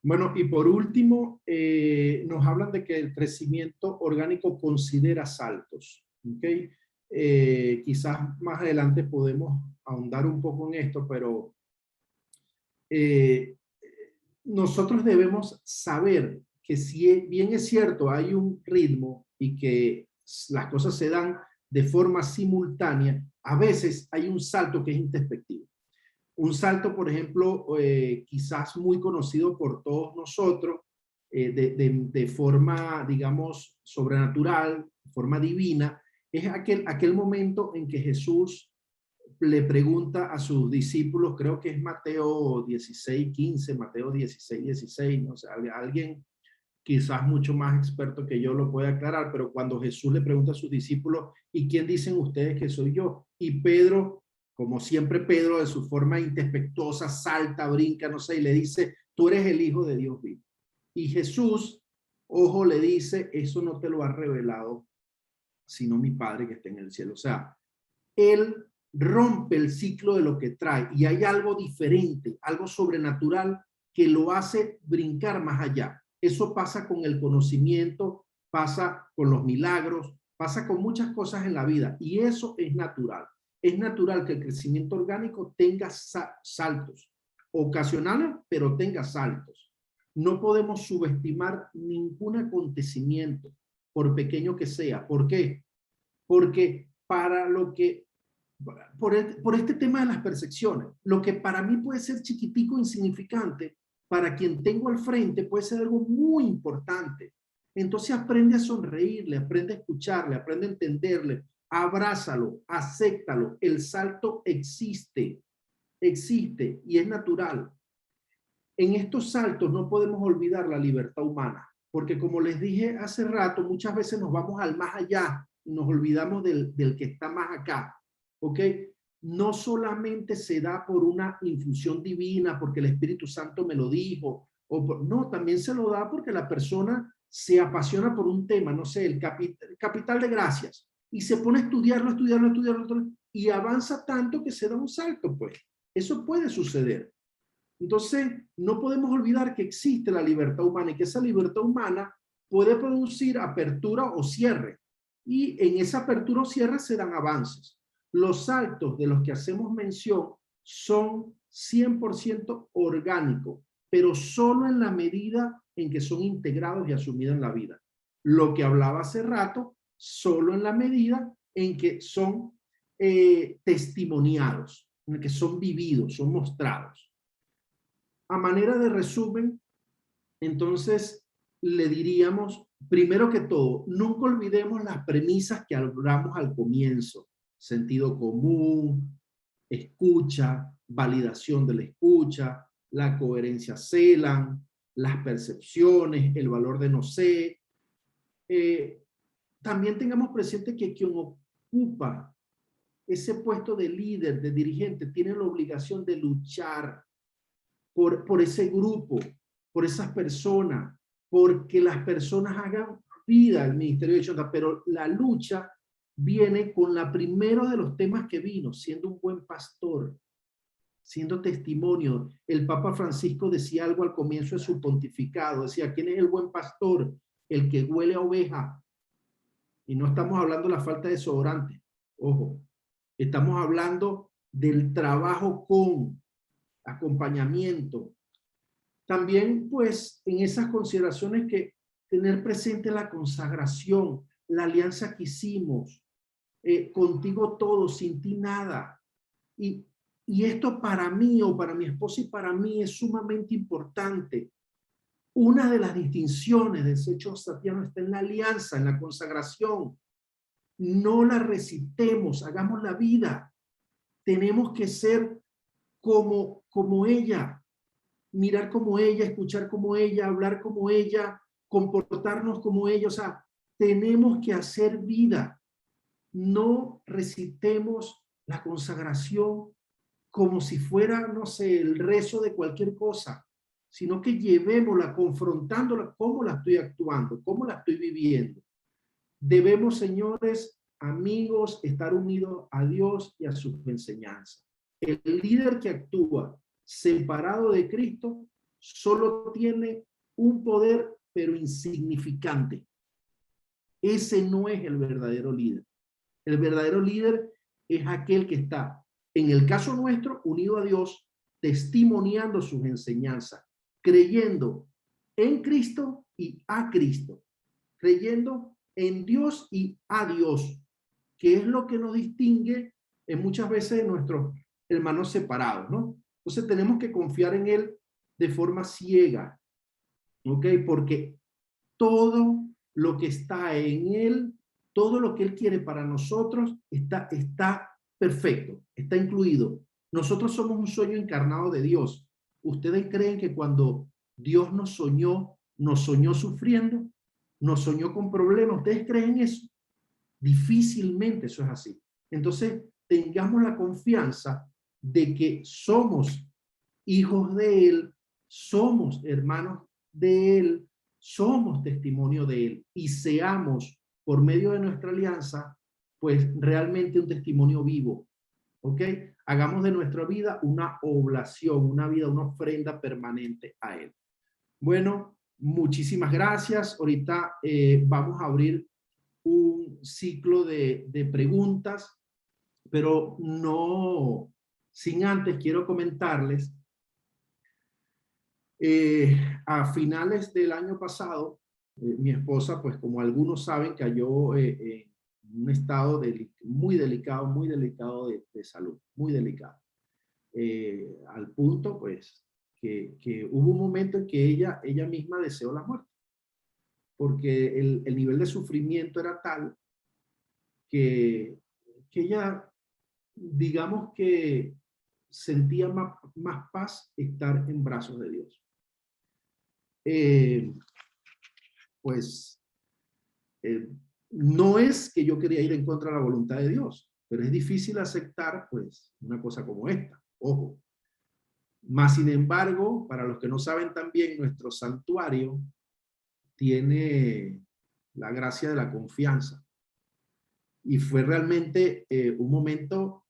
Bueno, y por último, nos hablan de que el crecimiento orgánico considera saltos. ¿Okay? Quizás más adelante podemos ahondar un poco en esto, pero nosotros debemos saber que si bien es cierto, hay un ritmo y que las cosas se dan de forma simultánea, a veces hay un salto que es introspectivo. Un salto, por ejemplo, quizás muy conocido por todos nosotros, de forma, digamos, sobrenatural, de forma divina, es aquel momento en que Jesús le pregunta a sus discípulos, creo que es Mateo 16:15, Mateo 16:16, no sé, alguien quizás mucho más experto que yo lo puede aclarar, pero cuando Jesús le pregunta a sus discípulos, ¿y quién dicen ustedes que soy yo? Y Pedro, como siempre Pedro de su forma introspectuosa, salta, brinca, no sé, y le dice, tú eres el Hijo de Dios vivo. Y Jesús, ojo, le dice, eso no te lo ha revelado, sino mi Padre que está en el cielo. O sea, él rompe el ciclo de lo que trae y hay algo diferente, algo sobrenatural que lo hace brincar más allá. Eso pasa con el conocimiento, pasa con los milagros, pasa con muchas cosas en la vida y eso es natural. Es natural que el crecimiento orgánico tenga saltos ocasionales, pero tenga saltos. No podemos subestimar ningún acontecimiento, por pequeño que sea. ¿Por qué? Porque por este tema de las percepciones, lo que para mí puede ser chiquitico, insignificante, para quien tengo al frente puede ser algo muy importante. Entonces aprende a sonreírle, aprende a escucharle, aprende a entenderle, abrázalo, acéptalo. El salto existe y es natural. En estos saltos no podemos olvidar la libertad humana, porque como les dije hace rato, muchas veces nos vamos al más allá y nos olvidamos del que está más acá. ¿Ok? No solamente se da por una infusión divina, porque el Espíritu Santo me lo dijo, no, también se lo da porque la persona se apasiona por un tema, no sé, el capital de gracias, y se pone a estudiarlo, y avanza tanto que se da un salto, pues. Eso puede suceder. Entonces, no podemos olvidar que existe la libertad humana y que esa libertad humana puede producir apertura o cierre. Y en esa apertura o cierre se dan avances. Los saltos de los que hacemos mención son 100% orgánicos, pero solo en la medida en que son integrados y asumidos en la vida. Lo que hablaba hace rato, solo en la medida en que son testimoniados, en que son vividos, son mostrados. A manera de resumen, entonces le diríamos, primero que todo, nunca olvidemos las premisas que hablamos al comienzo. Sentido común, escucha, validación de la escucha, la coherencia celan, las percepciones, el valor de no sé. También tengamos presente que quien ocupa ese puesto de líder, de dirigente, tiene la obligación de luchar por ese grupo, por esas personas, porque las personas hagan vida al Ministerio de Chonta, pero la lucha viene con la primero de los temas que vino, siendo un buen pastor, siendo testimonio. El Papa Francisco decía algo al comienzo de su pontificado, decía, ¿quién es el buen pastor? El que huele a oveja. Y no estamos hablando de la falta de desodorante, ojo, estamos hablando del trabajo con acompañamiento. También, pues, en esas consideraciones que tener presente la consagración, la alianza que hicimos, contigo todo, sin ti nada. Y esto para mí o para mi esposa y para mí es sumamente importante. Una de las distinciones del Secho Satiano está en la alianza, en la consagración. No la recitemos, hagamos la vida. Tenemos que ser como ella, mirar como ella, escuchar como ella, hablar como ella, comportarnos como ella. O sea, tenemos que hacer vida. No recitemos la consagración como si fuera, no sé, el rezo de cualquier cosa, sino que llevémosla confrontándola, cómo la estoy actuando, cómo la estoy viviendo. Debemos, señores, amigos, estar unidos a Dios y a sus enseñanzas. El líder que actúa separado de Cristo solo tiene un poder, pero insignificante. Ese no es el verdadero líder. El verdadero líder es aquel que está, en el caso nuestro, unido a Dios, testimoniando sus enseñanzas, creyendo en Cristo y a Cristo, creyendo en Dios y a Dios, que es lo que nos distingue en muchas veces de nuestros hermanos separados, ¿no? Entonces tenemos que confiar en Él de forma ciega, ¿ok? Porque todo lo que está en Él, todo lo que Él quiere para nosotros está perfecto, está incluido. Nosotros somos un sueño encarnado de Dios. ¿Ustedes creen que cuando Dios nos soñó sufriendo, nos soñó con problemas? ¿Ustedes creen eso? Difícilmente eso es así. Entonces, tengamos la confianza de que somos hijos de Él, somos hermanos de Él, somos testimonio de Él y seamos, por medio de nuestra alianza, pues realmente un testimonio vivo. ¿Ok? Hagamos de nuestra vida una oblación, una vida, una ofrenda permanente a Él. Bueno, muchísimas gracias. Ahorita vamos a abrir un ciclo de preguntas, pero no sin antes quiero comentarles, a finales del año pasado, mi esposa, pues como algunos saben, cayó en un estado muy delicado de salud, muy delicado. Al punto, pues, que hubo un momento en que ella misma deseó la muerte, porque el nivel de sufrimiento era tal que ella, digamos que sentía más paz estar en brazos de Dios. Pues no es que yo quería ir en contra de la voluntad de Dios, pero es difícil aceptar pues una cosa como esta, ojo. Más sin embargo, para los que no saben también, nuestro santuario tiene la gracia de la confianza. Y fue realmente un momento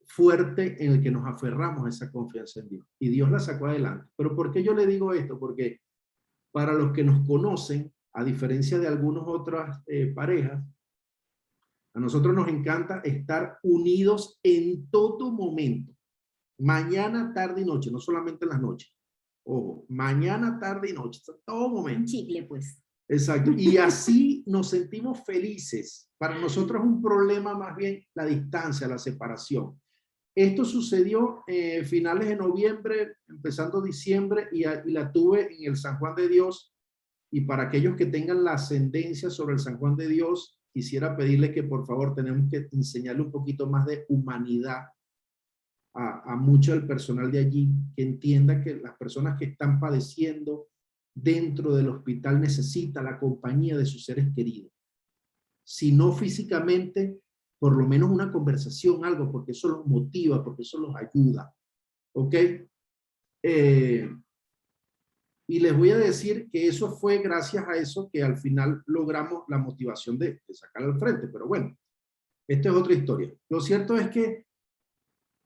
fuerte en el que nos aferramos a esa confianza en Dios. Y Dios la sacó adelante. Pero ¿por qué yo le digo esto? Porque para los que nos conocen, a diferencia de algunas otras parejas, a nosotros nos encanta estar unidos en todo momento. Mañana, tarde y noche, no solamente en las noches. Ojo, mañana, tarde y noche, en todo momento. Un chicle, pues. Exacto. Y así nos sentimos felices. Para nosotros es un problema más bien la distancia, la separación. Esto sucedió finales de noviembre, empezando diciembre, y la tuve en el San Juan de Dios. Y para aquellos que tengan la ascendencia sobre el San Juan de Dios, quisiera pedirle que por favor tenemos que enseñarle un poquito más de humanidad a mucho del personal de allí, que entienda que las personas que están padeciendo dentro del hospital necesitan la compañía de sus seres queridos. Si no físicamente, por lo menos una conversación, algo, porque eso los motiva, porque eso los ayuda. ¿Ok? Y les voy a decir que eso fue gracias a eso que al final logramos la motivación de sacar al frente. Pero bueno, esta es otra historia. Lo cierto es que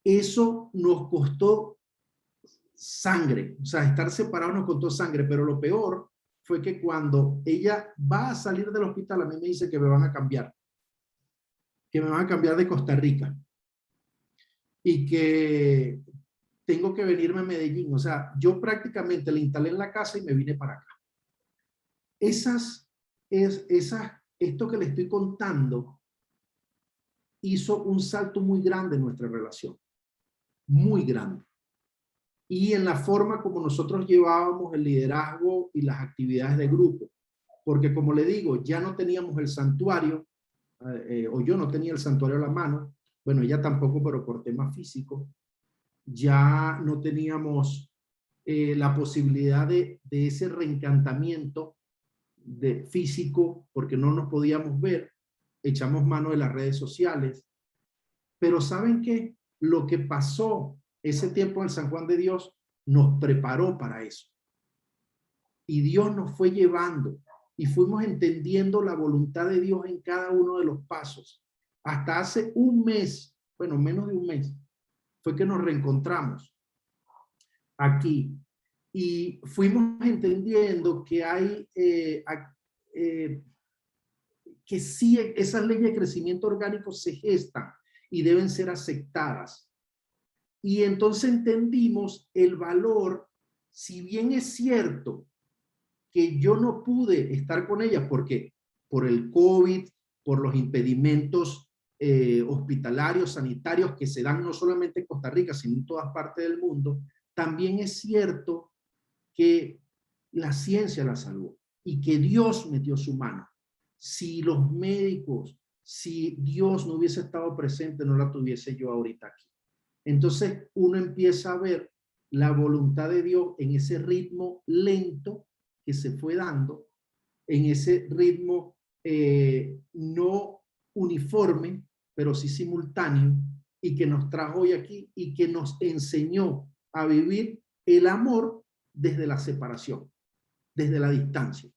eso nos costó sangre. O sea, estar separados nos costó sangre. Pero lo peor fue que cuando ella va a salir del hospital, a mí me dice que me van a cambiar. Que me van a cambiar de Costa Rica. Y que tengo que venirme a Medellín. O sea, yo prácticamente le instalé en la casa y me vine para acá. Esto que le estoy contando hizo un salto muy grande en nuestra relación. Muy grande. Y en la forma como nosotros llevábamos el liderazgo y las actividades de grupo. Porque como le digo, ya no teníamos el santuario, o yo no tenía el santuario a la mano. Bueno, ella tampoco, pero por temas físicos. Ya no teníamos la posibilidad de ese reencantamiento físico, porque no nos podíamos ver. Echamos mano de las redes sociales. Pero ¿saben qué? Lo que pasó ese tiempo en San Juan de Dios nos preparó para eso. Y Dios nos fue llevando y fuimos entendiendo la voluntad de Dios en cada uno de los pasos. Hasta hace un mes, bueno, menos de un mes, fue que nos reencontramos aquí y fuimos entendiendo que hay, que sí, esas leyes de crecimiento orgánico se gestan y deben ser aceptadas. Y entonces entendimos el valor, si bien es cierto que yo no pude estar con ella porque por el COVID, por los impedimentos hospitalarios, sanitarios que se dan no solamente en Costa Rica, sino en todas partes del mundo, también es cierto que la ciencia la salvó y que Dios metió su mano. Si los médicos, si Dios no hubiese estado presente, no la tuviese yo ahorita aquí. Entonces uno empieza a ver la voluntad de Dios en ese ritmo lento que se fue dando, en ese ritmo no uniforme, pero sí simultáneo, y que nos trajo hoy aquí y que nos enseñó a vivir el amor desde la separación, desde la distancia.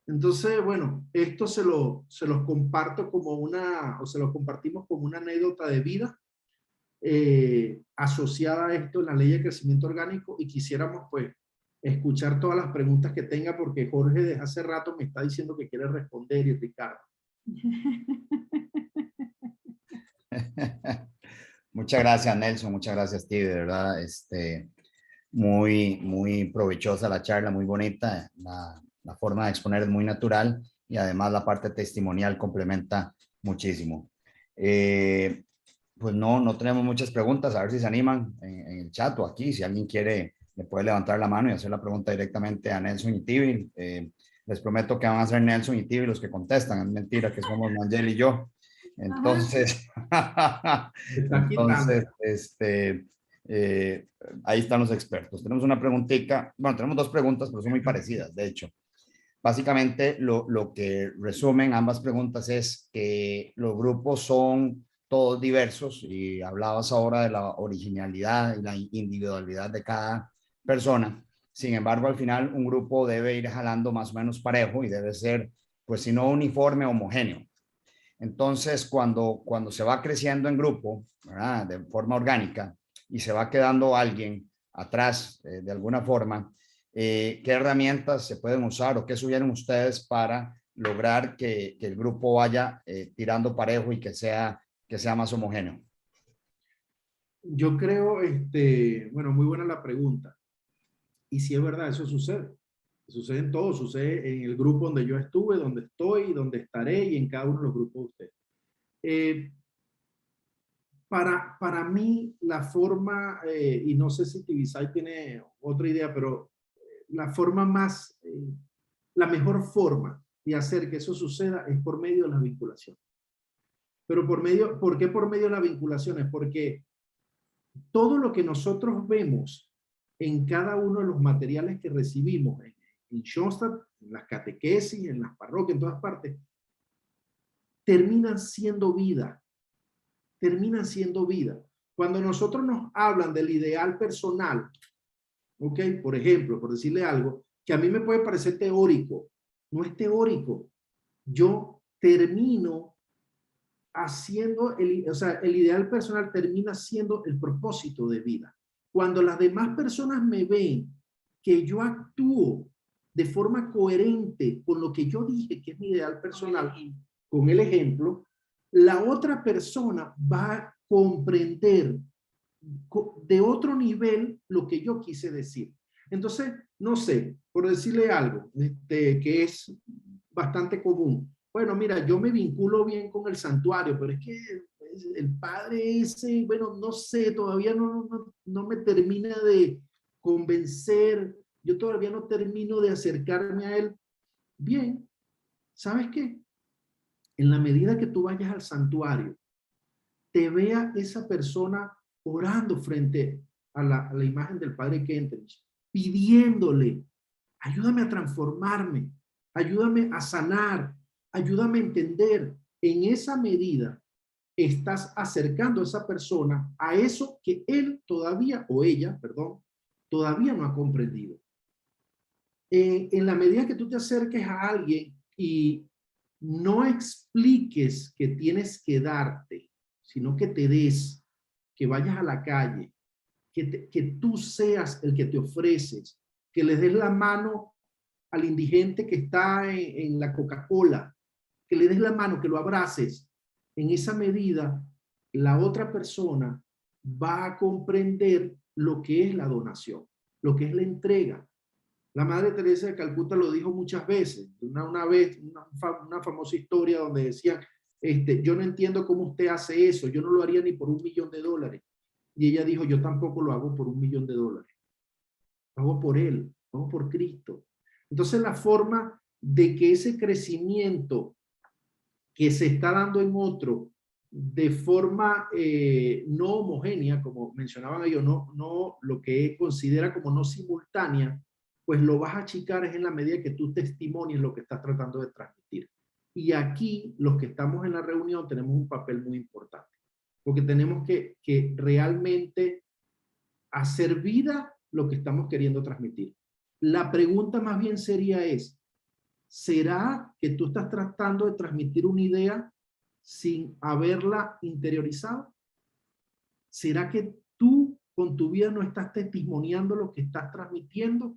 Entonces, bueno, esto se los comparto como o se lo compartimos como una anécdota de vida asociada a esto en la ley de crecimiento orgánico, y quisiéramos pues escuchar todas las preguntas que tenga, porque Jorge desde hace rato me está diciendo que quiere responder, y Ricardo. Muchas gracias, Nelson. Muchas gracias, Steve. De verdad, muy provechosa la charla, muy bonita. La forma de exponer es muy natural y además la parte testimonial complementa muchísimo. Pues no tenemos muchas preguntas. A ver si se animan en el chat o aquí. Si alguien quiere, le puede levantar la mano y hacer la pregunta directamente a Nelson y Tibi. Les prometo que van a ser Nelson y Tibi los que contestan. Es mentira que somos Mangel y yo. Entonces, ahí están los expertos. Tenemos una preguntita, bueno, tenemos dos preguntas, pero son muy parecidas, de hecho. Básicamente, lo que resumen ambas preguntas es que los grupos son todos diversos, y hablabas ahora de la originalidad y la individualidad de cada persona. Sin embargo, al final, un grupo debe ir jalando más o menos parejo y debe ser, pues, si no uniforme, homogéneo. Entonces, cuando se va creciendo en grupo, ¿verdad? De forma orgánica, y se va quedando alguien atrás de alguna forma, ¿qué herramientas se pueden usar o qué sugieren ustedes para lograr que el grupo vaya tirando parejo y que sea más homogéneo? Yo creo, bueno, muy buena la pregunta. Y si es verdad, eso sucede. Sucede en todo, sucede en el grupo donde yo estuve, donde estoy, donde estaré y en cada uno de los grupos de ustedes. Para mí, la forma, y no sé si Tibisay tiene otra idea, pero la forma más, la mejor forma de hacer que eso suceda es por medio de las vinculaciones. Pero ¿por qué por medio de las vinculaciones? Porque todo lo que nosotros vemos en cada uno de los materiales que recibimos en Schoenstatt, en las catequesis, en las parroquias, en todas partes, terminan siendo vida. Terminan siendo vida. Cuando nosotros nos hablan del ideal personal, ¿ok? Por ejemplo, por decirle algo, que a mí me puede parecer teórico, no es teórico. Yo termino haciendo, o sea, el ideal personal termina siendo el propósito de vida. Cuando las demás personas me ven que yo actúo de forma coherente con lo que yo dije que es mi ideal personal, con el ejemplo, la otra persona va a comprender de otro nivel lo que yo quise decir. Entonces, no sé, por decirle algo que es bastante común. Bueno, mira, yo me vinculo bien con el santuario, pero es que el padre ese, bueno, no sé, todavía no me termina de convencer, yo todavía no termino de acercarme a él. Bien, ¿sabes qué? En la medida que tú vayas al santuario, te vea esa persona orando frente a la imagen del Padre Kentenich, pidiéndole, ayúdame a transformarme, ayúdame a sanar, ayúdame a entender. En esa medida, estás acercando a esa persona a eso que él todavía, o ella, perdón, todavía no ha comprendido. En la medida que tú te acerques a alguien y no expliques que tienes que darte, sino que te des, que vayas a la calle, que tú seas el que te ofreces, que le des la mano al indigente que está en la Coca-Cola, que le des la mano, que lo abraces. En esa medida, la otra persona va a comprender lo que es la donación, lo que es la entrega. La Madre Teresa de Calcuta lo dijo muchas veces. Una vez, una famosa historia donde decían, yo no entiendo cómo usted hace eso, yo no lo haría ni por $1.000.000. Y ella dijo, yo tampoco lo hago por $1.000.000. Lo hago por Él, lo hago por Cristo. Entonces la forma de que ese crecimiento que se está dando en otro de forma no homogénea, como mencionaban ellos, no lo que considera como no simultánea, pues lo vas a achicar es en la medida que tú testimonies lo que estás tratando de transmitir. Y aquí, los que estamos en la reunión, tenemos un papel muy importante, porque tenemos que realmente hacer vida lo que estamos queriendo transmitir. La pregunta más bien sería ¿será que tú estás tratando de transmitir una idea sin haberla interiorizado? ¿Será que tú con tu vida no estás testimoniando lo que estás transmitiendo?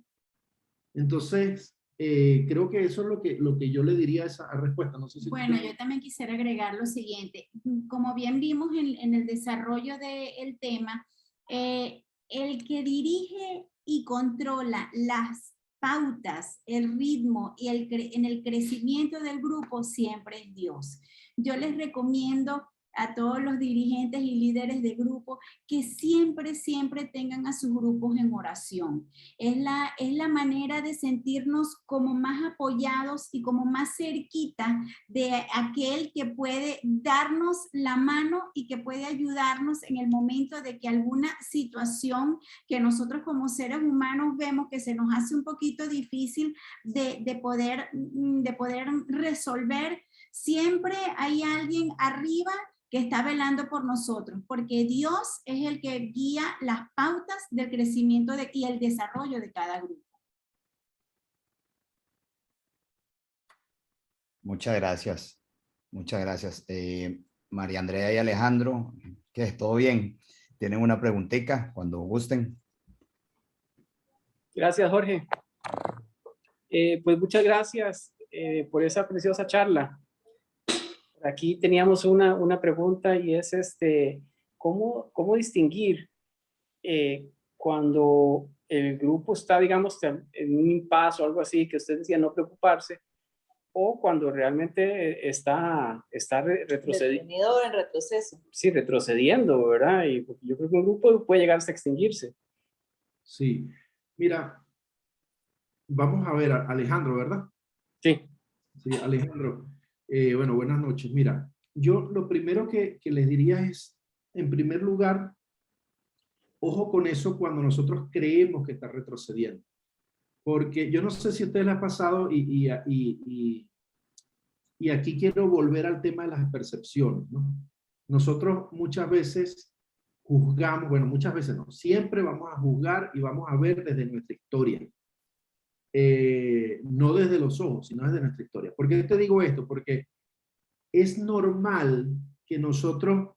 Entonces, creo que eso es lo que yo le diría a esa respuesta. No sé si bueno, yo también quisiera agregar lo siguiente. Como bien vimos en el desarrollo del tema, el que dirige y controla las pautas, el ritmo y en el crecimiento del grupo siempre es Dios. Yo les recomiendo a todos los dirigentes y líderes de grupo que siempre tengan a sus grupos en oración. Es la manera de sentirnos como más apoyados y como más cerquita de aquel que puede darnos la mano y que puede ayudarnos en el momento de que alguna situación que nosotros como seres humanos vemos que se nos hace un poquito difícil de poder resolver. Siempre hay alguien arriba que está velando por nosotros, porque Dios es el que guía las pautas del crecimiento y el desarrollo de cada grupo. Muchas gracias. Muchas gracias. María Andrea y Alejandro, ¿qué es? ¿Todo bien? ¿Tienen una preguntita cuando gusten? Gracias, Jorge. Pues muchas gracias por esa preciosa charla. Aquí teníamos una pregunta y es ¿cómo distinguir cuando el grupo está, digamos, en un impasse o algo así, que usted decía no preocuparse, o cuando realmente está retrocediendo? Detenido en retroceso. Sí, retrocediendo, ¿verdad? Y porque yo creo que un grupo puede llegar hasta extinguirse. Sí, mira, vamos a ver, Alejandro, ¿verdad? Sí. Sí, Alejandro. Bueno, buenas noches. Mira, yo lo primero que les diría es, en primer lugar, ojo con eso cuando nosotros creemos que está retrocediendo. Porque yo no sé si a ustedes les ha pasado y aquí quiero volver al tema de las percepciones, ¿no? Nosotros muchas veces juzgamos, bueno, muchas veces no, siempre vamos a juzgar y vamos a ver desde nuestra historia. No desde los ojos, sino desde nuestra historia. ¿Por qué te digo esto? Porque es normal que nosotros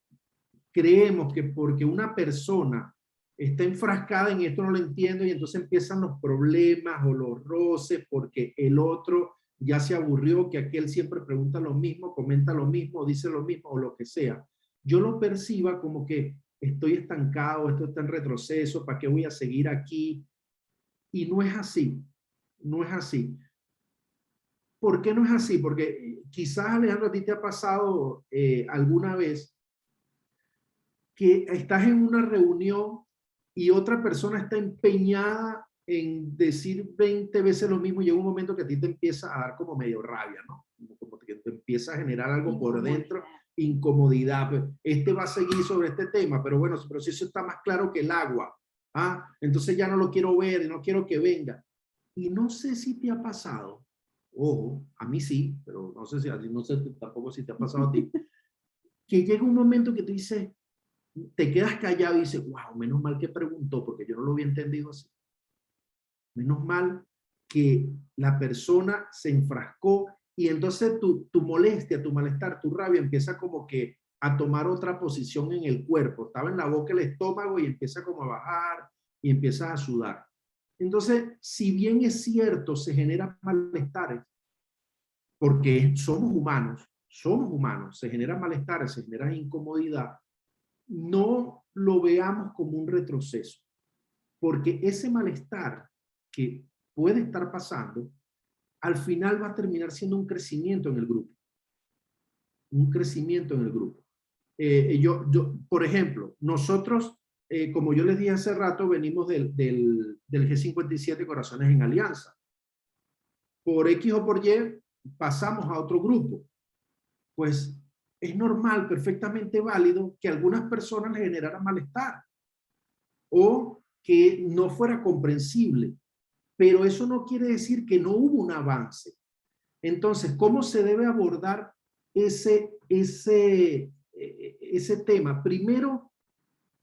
creemos que porque una persona está enfrascada en esto no lo entiendo y entonces empiezan los problemas o los roces porque el otro ya se aburrió, que aquel siempre pregunta lo mismo, comenta lo mismo, dice lo mismo o lo que sea. Yo lo perciba como que estoy estancado, esto está en retroceso, ¿para qué voy a seguir aquí? Y no es así, no es así. ¿Por qué no es así? Porque quizás, Alejandro, a ti te ha pasado alguna vez que estás en una reunión y otra persona está empeñada en decir 20 veces lo mismo y llega un momento que a ti te empieza a dar como medio rabia, ¿no? Como que te empieza a generar algo por dentro, incomodidad. Este va a seguir sobre este tema, pero bueno, pero si eso está más claro que el agua, ¿ah? Entonces ya no lo quiero ver y no quiero que venga. Y no sé si te ha pasado, ojo, a mí sí, pero no sé si a ti, no sé tampoco si te ha pasado a ti, que llega un momento que tú dices, te quedas callado y dices, wow, menos mal que preguntó, porque yo no lo había entendido así. Menos mal que la persona se enfrascó y entonces tu molestia, tu malestar, tu rabia empieza como que a tomar otra posición en el cuerpo. Estaba en la boca el estómago y empieza como a bajar y empiezas a sudar. Entonces, si bien es cierto, se generan malestares, porque somos humanos, se generan malestares, se genera incomodidad, no lo veamos como un retroceso, porque ese malestar que puede estar pasando, al final va a terminar siendo un crecimiento en el grupo. Un crecimiento en el grupo. Por ejemplo, nosotros, como yo les dije hace rato, venimos del G57 Corazones en Alianza. Por X o por Y, pasamos a otro grupo. Pues es normal, perfectamente válido, que a algunas personas les generara malestar o que no fuera comprensible, pero eso no quiere decir que no hubo un avance. Entonces, ¿cómo se debe abordar ese tema? Primero,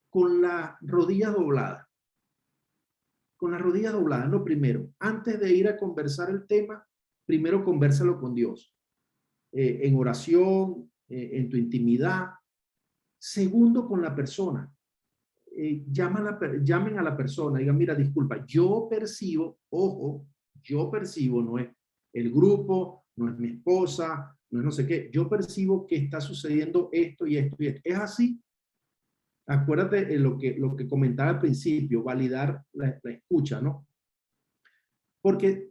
con la rodilla doblada. Con la rodilla doblada, no primero. Antes de ir a conversar el tema, primero convérsalo con Dios. En oración, en tu intimidad. Segundo, con la persona. Llamen a la persona, digan, mira, disculpa, yo percibo, ojo, yo percibo, no es el grupo, no es mi esposa, no es no sé qué, yo percibo que está sucediendo esto y esto y esto. ¿Es así? Acuérdate de lo que comentaba al principio, validar la escucha, ¿no? Porque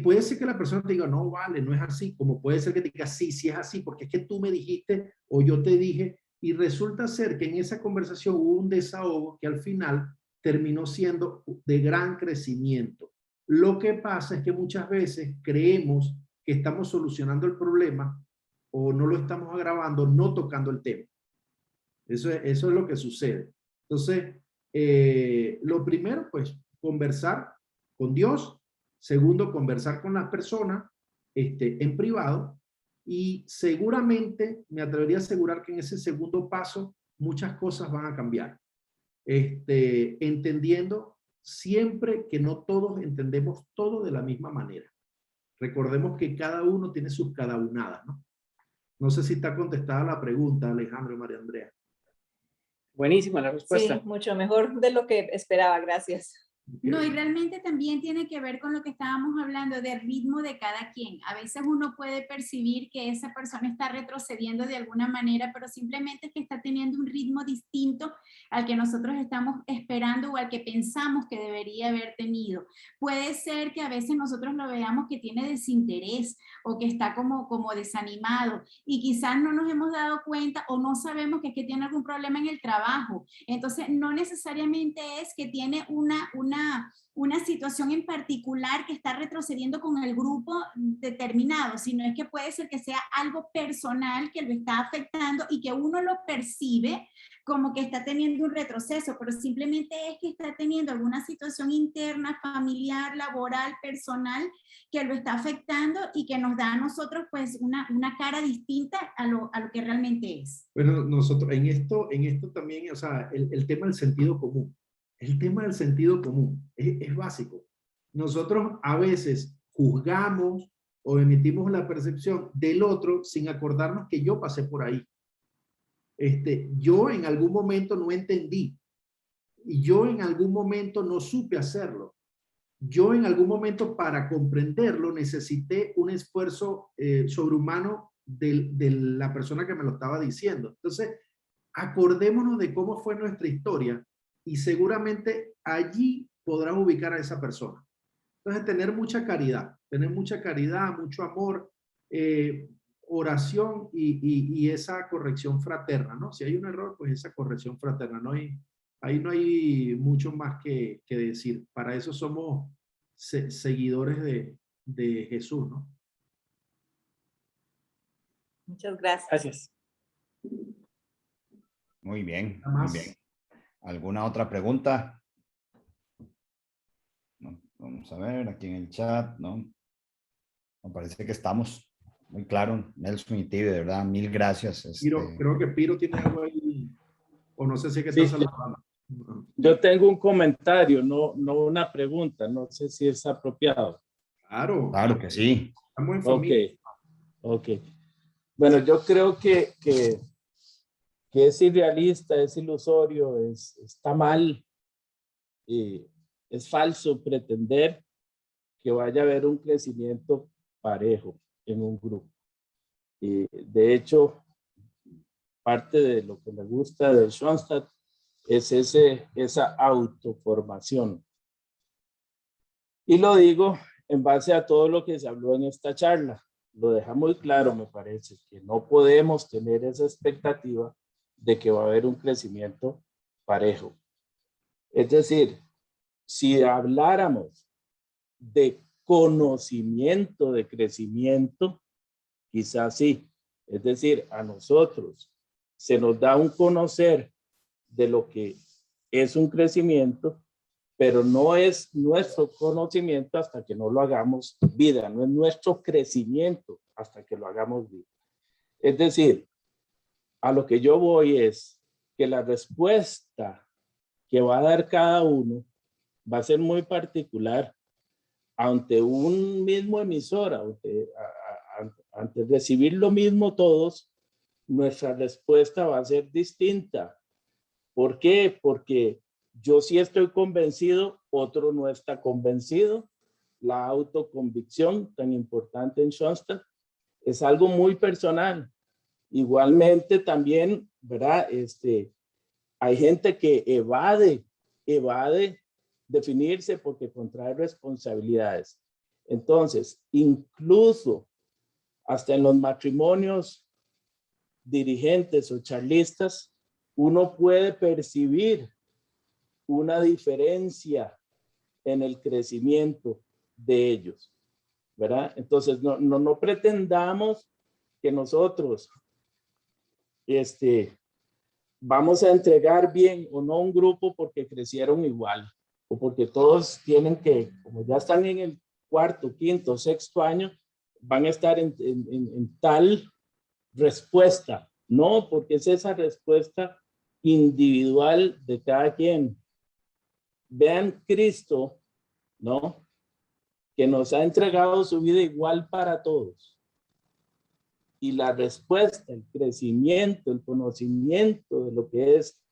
puede ser que la persona te diga, no, vale, no es así, como puede ser que te diga, sí, sí es así, porque es que tú me dijiste o yo te dije, y resulta ser que en esa conversación hubo un desahogo que al final terminó siendo de gran crecimiento. Lo que pasa es que muchas veces creemos que estamos solucionando el problema o no lo estamos agravando, no tocando el tema. Eso es lo que sucede. Entonces, lo primero, pues, conversar con Dios. Segundo, conversar con las personas en privado. Y seguramente, me atrevería a asegurar que en ese segundo paso, muchas cosas van a cambiar. Entendiendo siempre que no todos entendemos todo de la misma manera. Recordemos que cada uno tiene sus cadaunadas, ¿no? No sé si está contestada la pregunta, Alejandro y María Andrea. Buenísima la respuesta. Sí, mucho mejor de lo que esperaba, gracias. No, y realmente también tiene que ver con lo que estábamos hablando del ritmo de cada quien. A veces uno puede percibir que esa persona está retrocediendo de alguna manera, pero simplemente es que está teniendo un ritmo distinto al que nosotros estamos esperando o al que pensamos que debería haber tenido. Puede ser que a veces nosotros lo veamos que tiene desinterés o que está como desanimado y quizás no nos hemos dado cuenta o no sabemos que es que tiene algún problema en el trabajo. Entonces, no necesariamente es que tiene una situación en particular que está retrocediendo con el grupo determinado, sino es que puede ser que sea algo personal que lo está afectando y que uno lo percibe como que está teniendo un retroceso, pero simplemente es que está teniendo alguna situación interna, familiar, laboral, personal, que lo está afectando y que nos da a nosotros pues una cara distinta a lo que realmente es. Bueno, nosotros en esto también, o sea, el tema del sentido común. El tema del sentido común es básico. Nosotros a veces juzgamos o emitimos la percepción del otro sin acordarnos que yo pasé por ahí. Yo en algún momento no entendí y yo en algún momento no supe hacerlo. Yo en algún momento para comprenderlo necesité un esfuerzo sobrehumano de la persona que me lo estaba diciendo. Entonces, acordémonos de cómo fue nuestra historia y seguramente allí podrás ubicar a esa persona. Entonces, tener mucha caridad, mucho amor, oración y esa corrección fraterna, ¿no? Si hay un error, pues esa corrección fraterna, ¿no? Ahí no hay mucho más que decir. Para eso somos seguidores de Jesús, ¿no? Muchas gracias. Gracias. Muy bien, Nada más. muy bien. ¿Alguna otra pregunta? No, vamos a ver aquí en el chat, ¿no? Me parece que estamos muy claro, Nelson y Tibi, de verdad, mil gracias. Creo que Piro tiene algo ahí, o no sé si es que Sí, está saludando. yo tengo un comentario, no una pregunta, no sé si es apropiado. Claro, Claro que sí. estamos en familia. Ok. Bueno, yo creo que es irrealista, es ilusorio, está mal, es falso pretender que vaya a haber un crecimiento parejo en un grupo. De hecho, parte de lo que me gusta de Schoenstatt es esa autoformación. Y lo digo en base a todo lo que se habló en esta charla. Lo deja muy claro, me parece, que no podemos tener esa expectativa de que va a haber un crecimiento parejo. Es decir, si habláramos de conocimiento, de crecimiento, quizás sí. Es decir, a nosotros se nos da un conocer de lo que es un crecimiento, pero no es nuestro conocimiento hasta que no lo hagamos vida, no es nuestro crecimiento hasta que lo hagamos vida. Es decir, a lo que yo voy es que la respuesta que va a dar cada uno va a ser muy particular ante un mismo emisor, ante recibir lo mismo todos, nuestra respuesta va a ser distinta. ¿Por qué? Porque yo sí estoy convencido, otro no está convencido. La autoconvicción, tan importante en Schoenstatt, es algo muy personal. Igualmente también, ¿verdad? Hay gente que evade definirse porque contrae responsabilidades. Entonces, incluso hasta en los matrimonios dirigentes o charlistas, uno puede percibir una diferencia en el crecimiento de ellos, ¿verdad? Entonces, no pretendamos que nosotros vamos a entregar bien o no un grupo porque crecieron igual o porque todos tienen que, como ya están en el cuarto, quinto, sexto año, van a estar en tal respuesta. No, porque es esa respuesta individual de cada quien. Vean Cristo, ¿no? Que nos ha entregado su vida igual para todos. y la respuesta, el crecimiento, el conocimiento de lo que es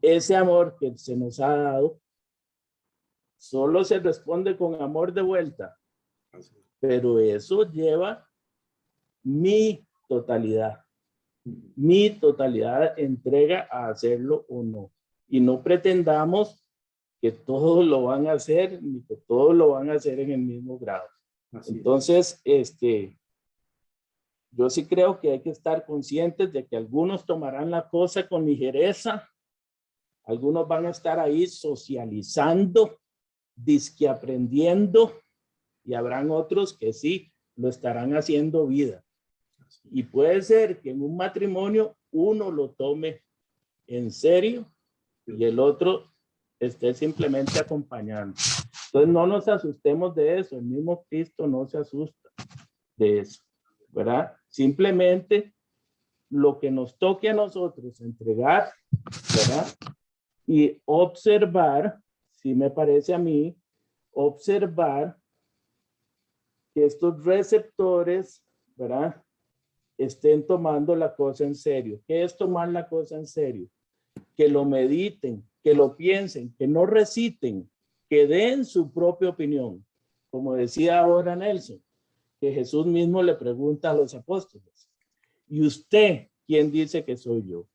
ese amor que se nos ha dado, solo se responde con amor de vuelta, pero eso lleva mi totalidad entrega a hacerlo o no, y no pretendamos que todos lo van a hacer, ni que todos lo van a hacer en el mismo grado. Entonces, yo sí creo que hay que estar conscientes de que algunos tomarán la cosa con ligereza, algunos van a estar ahí socializando, dizque aprendiendo, y habrán otros que sí lo estarán haciendo vida. Y puede ser que en un matrimonio uno lo tome en serio y el otro esté simplemente acompañando. Entonces no nos asustemos de eso, el mismo Cristo no se asusta de eso, ¿verdad? Simplemente lo que nos toque a nosotros entregar, ¿verdad? Y observar, si me parece a mí, observar que estos receptores, ¿verdad?, estén tomando la cosa en serio. ¿Qué es tomar la cosa en serio? Que lo mediten, que lo piensen, que no reciten, que den su propia opinión. Como decía ahora Nelson, que Jesús mismo le pregunta a los apóstoles, ¿y usted quién dice que soy yo?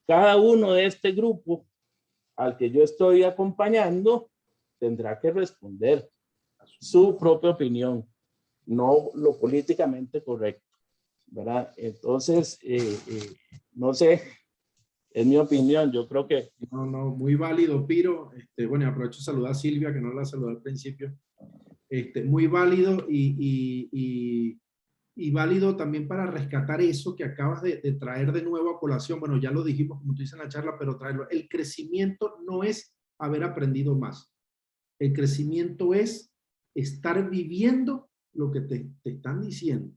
Cada uno de este grupo al que yo estoy acompañando tendrá que responder su propia opinión, no lo políticamente correcto, ¿verdad? Entonces, no sé, es mi opinión, yo creo que... No, muy válido, Piro. Bueno, aprovecho de saludar a Silvia, que no la saludé al principio. Muy válido y válido también para rescatar eso que acabas de traer de nuevo a colación. Bueno, ya lo dijimos, como tú dices en la charla, pero traerlo. El crecimiento no es haber aprendido más. El crecimiento es estar viviendo lo que te están diciendo.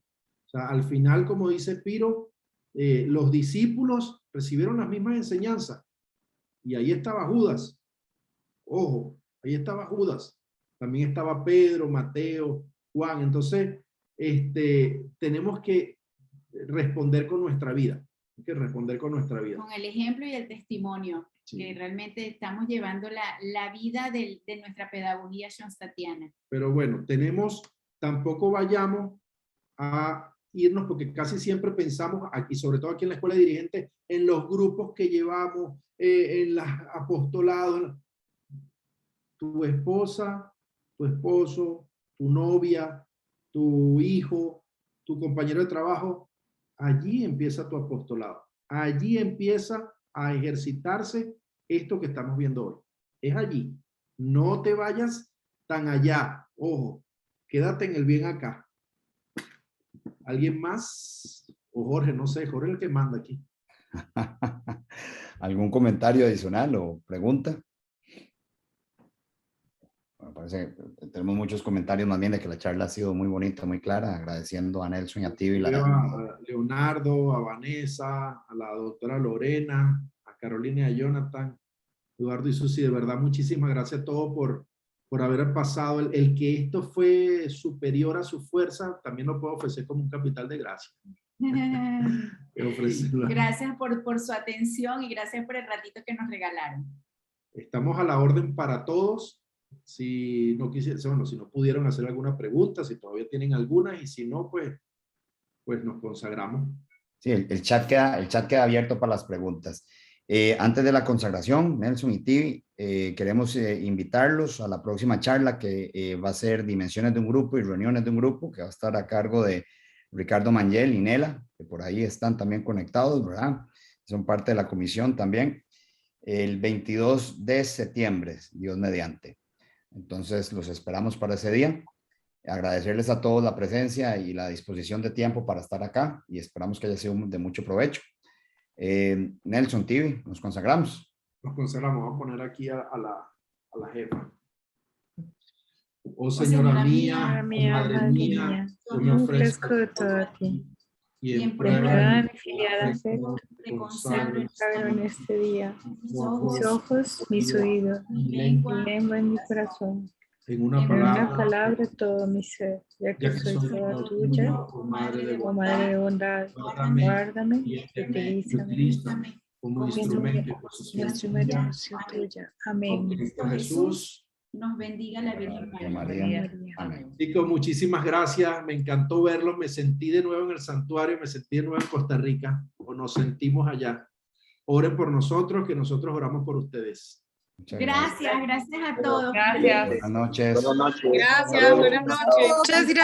O sea, al final, como dice Piro, los discípulos recibieron las mismas enseñanzas. Y ahí estaba Judas. Ojo, ahí estaba Judas. También estaba Pedro, Mateo, Juan. Entonces, tenemos que responder con nuestra vida. Hay que responder con nuestra vida. Con el ejemplo y el testimonio. Sí. Que realmente estamos llevando la vida de nuestra pedagogía schoenstattiana. Pero bueno, tampoco vayamos a irnos, porque casi siempre pensamos aquí, sobre todo aquí en la escuela de dirigentes, en los grupos que llevamos, en los apostolados. Tu esposa, tu esposo, tu novia, tu hijo, tu compañero de trabajo, allí empieza tu apostolado. Allí empieza a ejercitarse esto que estamos viendo hoy. Es allí. No te vayas tan allá. Ojo, quédate en el bien acá. ¿Alguien más? O Jorge, no sé, Jorge es el que manda aquí. ¿Algún comentario adicional o pregunta? Bueno, parece que tenemos muchos comentarios más bien de que la charla ha sido muy bonita, muy clara, agradeciendo a Nelson y a Tibi. A Leonardo, a Vanessa, a la doctora Lorena, a Carolina y a Jonathan, Eduardo y Susi, de verdad muchísimas gracias a todos por haber pasado. El que esto fue superior a su fuerza, también lo puedo ofrecer como un capital de gracia. Gracias por su atención y gracias por el ratito que nos regalaron. Estamos a la orden para todos. Si no si no pudieron hacer alguna pregunta, si todavía tienen alguna, y si no, pues nos consagramos. Sí, el chat queda abierto para las preguntas. Antes de la consagración, Nelson y Tibi, queremos invitarlos a la próxima charla que va a ser Dimensiones de un Grupo y Reuniones de un Grupo, que va a estar a cargo de Ricardo Mangel y Nela, que por ahí están también conectados, ¿verdad? Son parte de la comisión también. El 22 de septiembre, Dios mediante. Entonces, los esperamos para ese día. Agradecerles a todos la presencia y la disposición de tiempo para estar acá y esperamos que haya sido de mucho provecho. Nelson, Tibi, nos consagramos. Nos consagramos, vamos a poner aquí a la jefa. Oh Señora mía, Madre mía, yo me ofrezco todo a ti. Y en prueba de mi filial afecto, te consagro en este día mis ojos, mis oídos, mi lengua y mi corazón. en una En una palabra, palabra todo mi ser, ya que soy toda tuya, oh Madre de oh bondad, Madre de bondad, guárdame guárdame y y utilízame utilízame como instrumento y posesión instrumento tuya. tuya. Por Amén. Cristo Jesús. Nos bendiga la Virgen María. María. Amén. Chicos, muchísimas gracias. Me encantó verlos. Me sentí de nuevo en el santuario. Me sentí de nuevo en Costa Rica. O nos sentimos allá. Oren por nosotros, que nosotros oramos por ustedes. Muchas Gracias a todos. Gracias. Buenas noches. Buenas noches. Gracias, buenas noches. Muchas gracias.